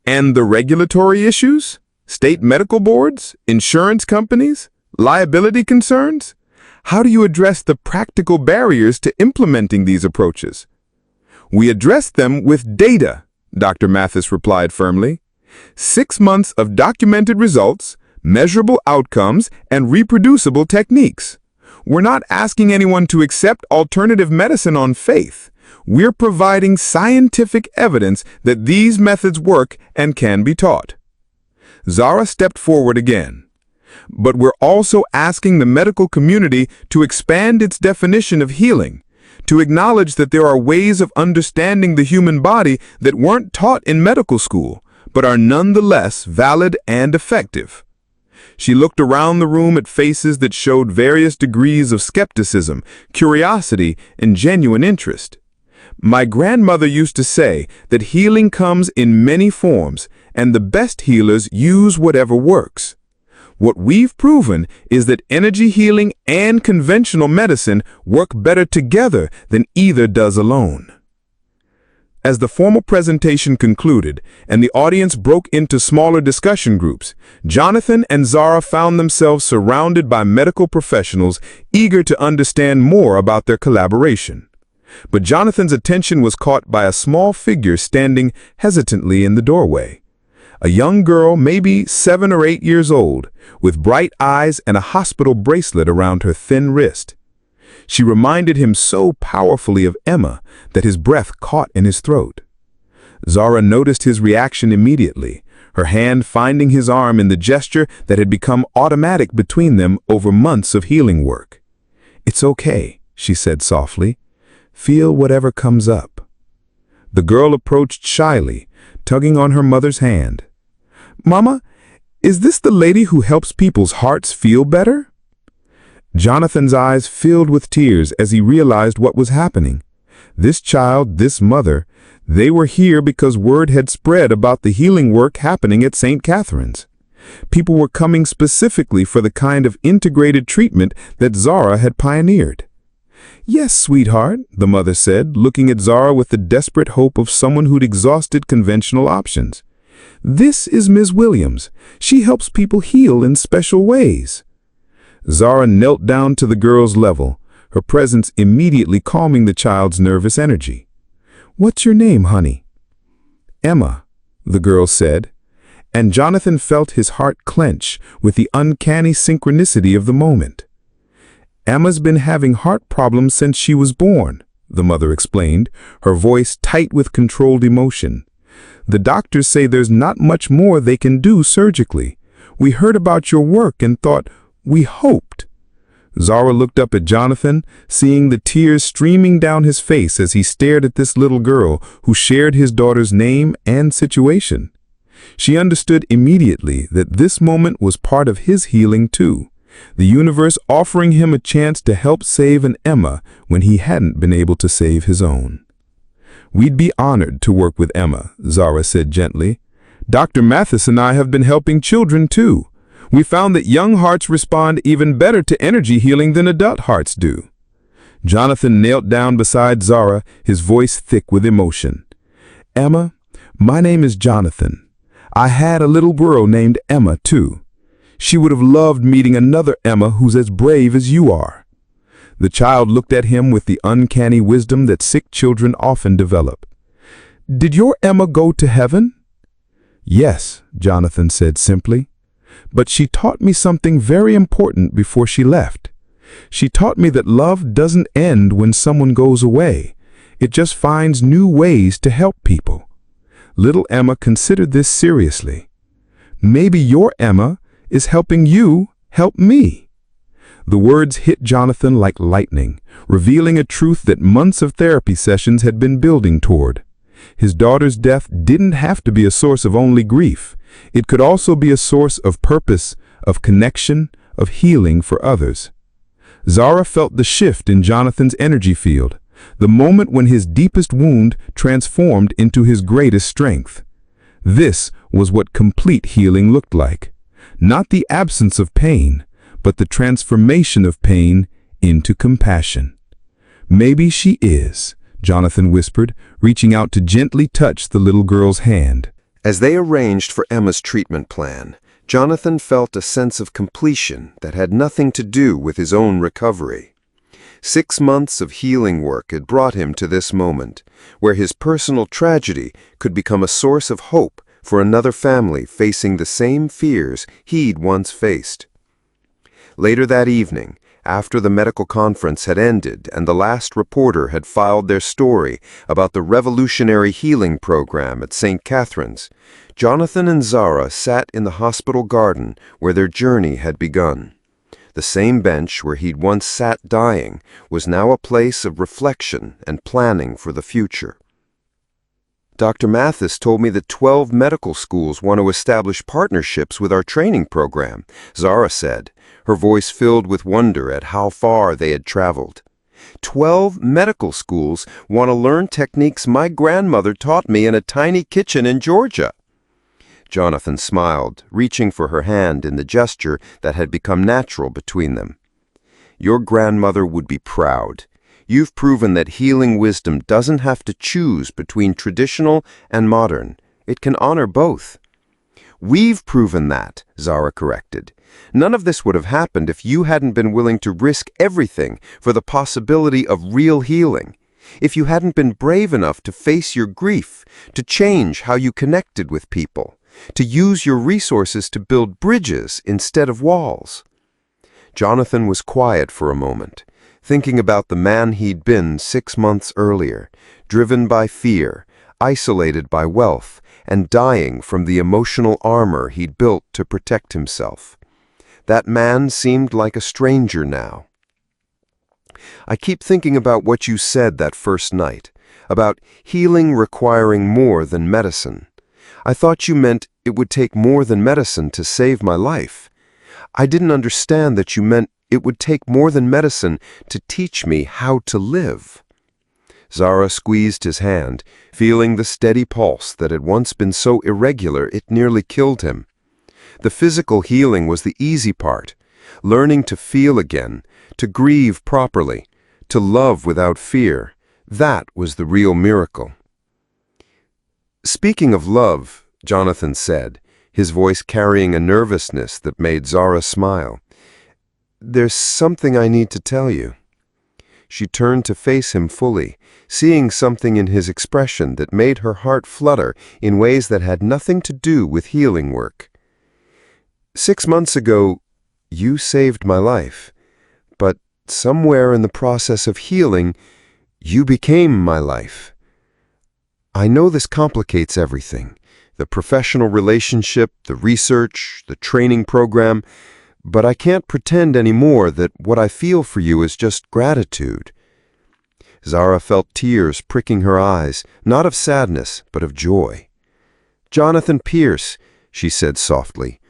And the regulatory issues? State medical boards? Insurance companies? Liability concerns? How do you address the practical barriers to implementing these approaches? We addressed them with data, Dr. Mathis replied firmly. 6 months of documented results, measurable outcomes, and reproducible techniques. We're not asking anyone to accept alternative medicine on faith. We're providing scientific evidence that these methods work and can be taught. Zara stepped forward again. But we're also asking the medical community to expand its definition of healing, to acknowledge that there are ways of understanding the human body that weren't taught in medical school, but are nonetheless valid and effective. She looked around the room at faces that showed various degrees of skepticism, curiosity, and genuine interest. My grandmother used to say that healing comes in many forms, and the best healers use whatever works. What we've proven is that energy healing and conventional medicine work better together than either does alone. As the formal presentation concluded and the audience broke into smaller discussion groups, Jonathan and Zara found themselves surrounded by medical professionals eager to understand more about their collaboration. But Jonathan's attention was caught by a small figure standing hesitantly in the doorway. A young girl, maybe 7 or 8 years old, with bright eyes and a hospital bracelet around her thin wrist. She reminded him so powerfully of Emma that his breath caught in his throat. Zara noticed his reaction immediately, her hand finding his arm in the gesture that had become automatic between them over months of healing work. "It's okay," she said softly. "Feel whatever comes up." The girl approached shyly, tugging on her mother's hand. "Mama, is this the lady who helps people's hearts feel better?" Jonathan's eyes filled with tears as he realized what was happening. This child, this mother, they were here because word had spread about the healing work happening at St. Catherine's. People were coming specifically for the kind of integrated treatment that Zara had pioneered. "Yes, sweetheart," the mother said, looking at Zara with the desperate hope of someone who'd exhausted conventional options. "This is Ms. Williams. She helps people heal in special ways." Zara knelt down to the girl's level, her presence immediately calming the child's nervous energy. "What's your name, honey?" "Emma," the girl said, and Jonathan felt his heart clench with the uncanny synchronicity of the moment. "Emma's been having heart problems since she was born," the mother explained, her voice tight with controlled emotion. "The doctors say there's not much more they can do surgically. We heard about your work and thought, we hoped." Zara looked up at Jonathan, seeing the tears streaming down his face as he stared at this little girl who shared his daughter's name and situation. She understood immediately that this moment was part of his healing too, the universe offering him a chance to help save an Emma when he hadn't been able to save his own. "We'd be honored to work with Emma," Zara said gently. "Dr. Mathis and I have been helping children too. We found that young hearts respond even better to energy healing than adult hearts do." Jonathan knelt down beside Zara, his voice thick with emotion. "Emma, my name is Jonathan. I had a little girl named Emma too. She would have loved meeting another Emma who's as brave as you are." The child looked at him with the uncanny wisdom that sick children often develop. "Did your Emma go to heaven?" "Yes," Jonathan said simply. "But she taught me something very important before she left. She taught me that love doesn't end when someone goes away. It just finds new ways to help people." Little Emma considered this seriously. "Maybe your Emma is helping you help me." The words hit Jonathan like lightning, revealing a truth that months of therapy sessions had been building toward. His daughter's death didn't have to be a source of only grief. It could also be a source of purpose, of connection, of healing for others. Zara felt the shift in Jonathan's energy field, the moment when his deepest wound transformed into his greatest strength. This was what complete healing looked like. Not the absence of pain, but the transformation of pain into compassion. "Maybe she is," Jonathan whispered, reaching out to gently touch the little girl's hand. As they arranged for Emma's treatment plan, Jonathan felt a sense of completion that had nothing to do with his own recovery. 6 months of healing work had brought him to this moment, where his personal tragedy could become a source of hope for another family facing the same fears he'd once faced. Later that evening, after the medical conference had ended and the last reporter had filed their story about the revolutionary healing program at St. Catherine's, Jonathan and Zara sat in the hospital garden where their journey had begun. The same bench where he'd once sat dying was now a place of reflection and planning for the future. "Dr. Mathis told me that 12 medical schools want to establish partnerships with our training program," Zara said, her voice filled with wonder at how far they had traveled. 12 medical schools want to learn techniques my grandmother taught me in a tiny kitchen in Georgia." Jonathan smiled, reaching for her hand in the gesture that had become natural between them. "Your grandmother would be proud. You've proven that healing wisdom doesn't have to choose between traditional and modern. It can honor both. We've proven that, Zara corrected. None of this would have happened if you hadn't been willing to risk everything for the possibility of real healing. If you hadn't been brave enough to face your grief, to change how you connected with people, to use your resources to build bridges instead of walls. Jonathan was quiet for a moment, thinking about the man he'd been 6 months earlier, driven by fear, isolated by wealth, and dying from the emotional armor he'd built to protect himself. That man seemed like a stranger now. I keep thinking about what you said that first night, about healing requiring more than medicine. I thought you meant it would take more than medicine to save my life. I didn't understand that you meant it would take more than medicine to teach me how to live. Zara squeezed his hand, feeling the steady pulse that had once been so irregular it nearly killed him. The physical healing was the easy part, learning to feel again, to grieve properly, to love without fear. That was the real miracle. Speaking of love, Jonathan said, his voice carrying a nervousness that made Zara smile, there's something I need to tell you. She turned to face him fully, seeing something in his expression that made her heart flutter in ways that had nothing to do with healing work. 6 months ago, you saved my life, but somewhere in the process of healing, you became my life. I know this complicates everything, the professional relationship, the research, the training program, but I can't pretend anymore that what I feel for you is just gratitude. Zara felt tears pricking her eyes, not of sadness, but of joy. Jonathan Pierce, she said softly,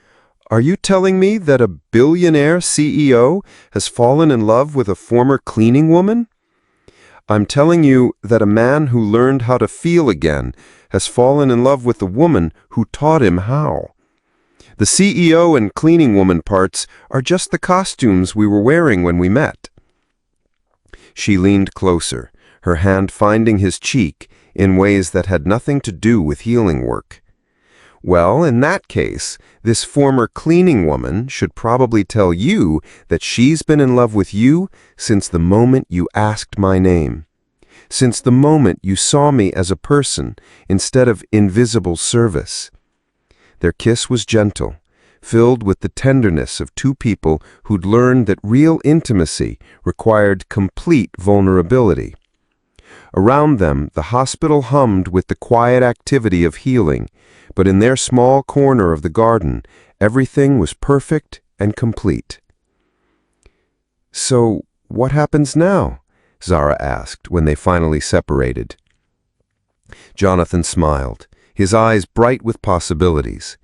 are you telling me that a billionaire CEO has fallen in love with a former cleaning woman? I'm telling you that a man who learned how to feel again has fallen in love with the woman who taught him how. The CEO and cleaning woman parts are just the costumes we were wearing when we met. She leaned closer, her hand finding his cheek in ways that had nothing to do with healing work. Well, in that case, this former cleaning woman should probably tell you that she's been in love with you since the moment you asked my name, since the moment you saw me as a person instead of invisible service. Their kiss was gentle, filled with the tenderness of two people who'd learned that real intimacy required complete vulnerability. Around them, the hospital hummed with the quiet activity of healing, but in their small corner of the garden, everything was perfect and complete. So, what happens now? Zara asked when they finally separated. Jonathan smiled, his eyes bright with possibilities.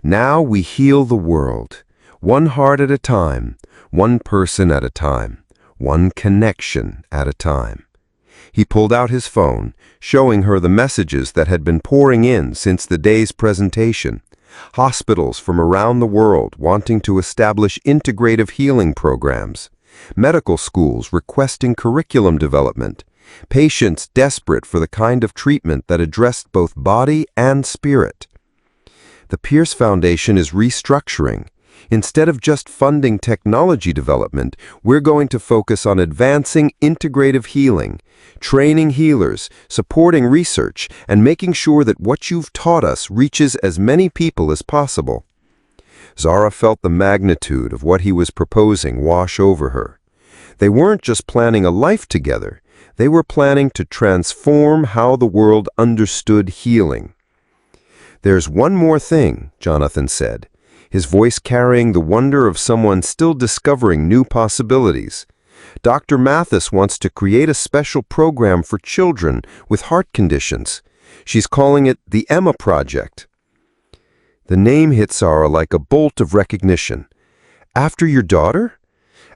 Now we heal the world, one heart at a time, one person at a time, one connection at a time. He pulled out his phone, showing her the messages that had been pouring in since the day's presentation. Hospitals from around the world wanting to establish integrative healing programs. Medical schools requesting curriculum development. Patients desperate for the kind of treatment that addressed both body and spirit. The Pierce Foundation is restructuring. Instead of just funding technology development, we're going to focus on advancing integrative healing, training healers, supporting research, and making sure that what you've taught us reaches as many people as possible. Zara felt the magnitude of what he was proposing wash over her. They weren't just planning a life together. They were planning to transform how the world understood healing. There's one more thing, Jonathan said, his voice carrying the wonder of someone still discovering new possibilities. Dr. Mathis wants to create a special program for children with heart conditions. She's calling it the Emma Project. The name hit Zara like a bolt of recognition. After your daughter?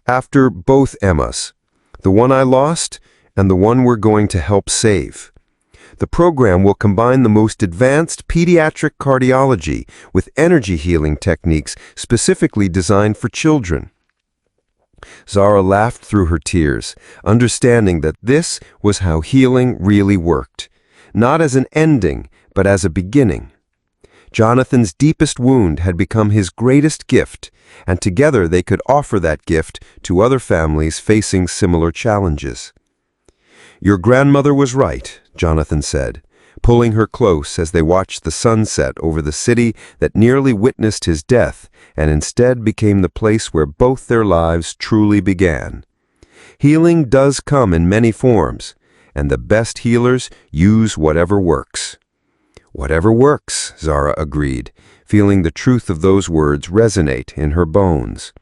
After both Emmas. The one I lost and the one we're going to help save. The program will combine the most advanced pediatric cardiology with energy healing techniques specifically designed for children. Zara laughed through her tears, understanding that this was how healing really worked, not as an ending, but as a beginning. Jonathan's deepest wound had become his greatest gift, and together they could offer that gift to other families facing similar challenges. "Your grandmother was right," Jonathan said, pulling her close as they watched the sunset over the city that nearly witnessed his death and instead became the place where both their lives truly began. Healing does come in many forms, and the best healers use whatever works. "Whatever works," Zara agreed, feeling the truth of those words resonate in her bones.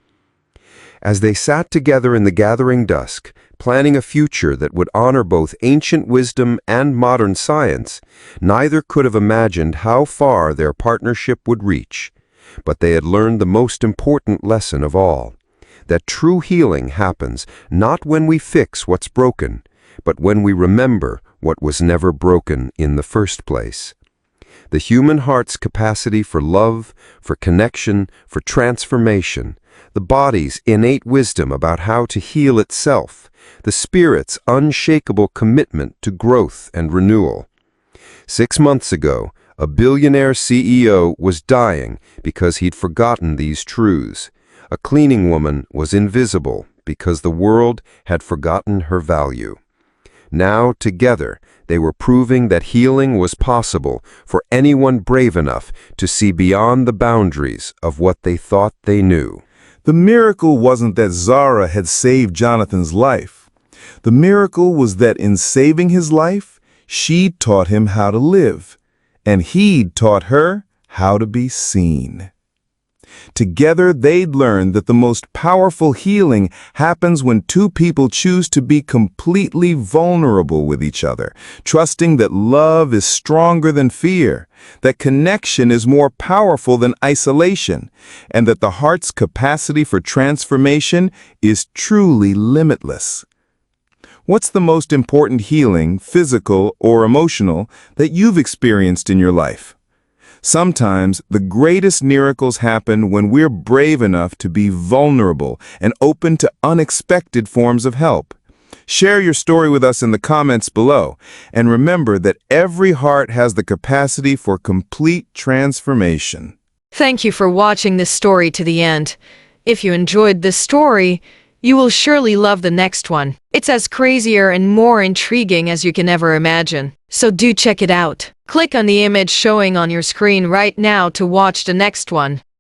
As they sat together in the gathering dusk, planning a future that would honor both ancient wisdom and modern science, neither could have imagined how far their partnership would reach. But they had learned the most important lesson of all, that true healing happens not when we fix what's broken, but when we remember what was never broken in the first place. The human heart's capacity for love, for connection, for transformation, the body's innate wisdom about how to heal itself, the spirit's unshakable commitment to growth and renewal. 6 months ago, a billionaire CEO was dying because he'd forgotten these truths. A cleaning woman was invisible because the world had forgotten her value. Now, together, they were proving that healing was possible for anyone brave enough to see beyond the boundaries of what they thought they knew. The miracle wasn't that Zara had saved Jonathan's life. The miracle was that in saving his life, she'd taught him how to live, and he'd taught her how to be seen. Together, they'd learned that the most powerful healing happens when two people choose to be completely vulnerable with each other, trusting that love is stronger than fear, that connection is more powerful than isolation, and that the heart's capacity for transformation is truly limitless. What's the most important healing, physical or emotional, that you've experienced in your life? Sometimes the greatest miracles happen when we're brave enough to be vulnerable and open to unexpected forms of help. Share your story with us in the comments below, and remember that every heart has the capacity for complete transformation. Thank you for watching this story to the end. If you enjoyed this story, you will surely love the next one. It's as crazier and more intriguing as you can ever imagine. So do check it out. Click on the image showing on your screen right now to watch the next one.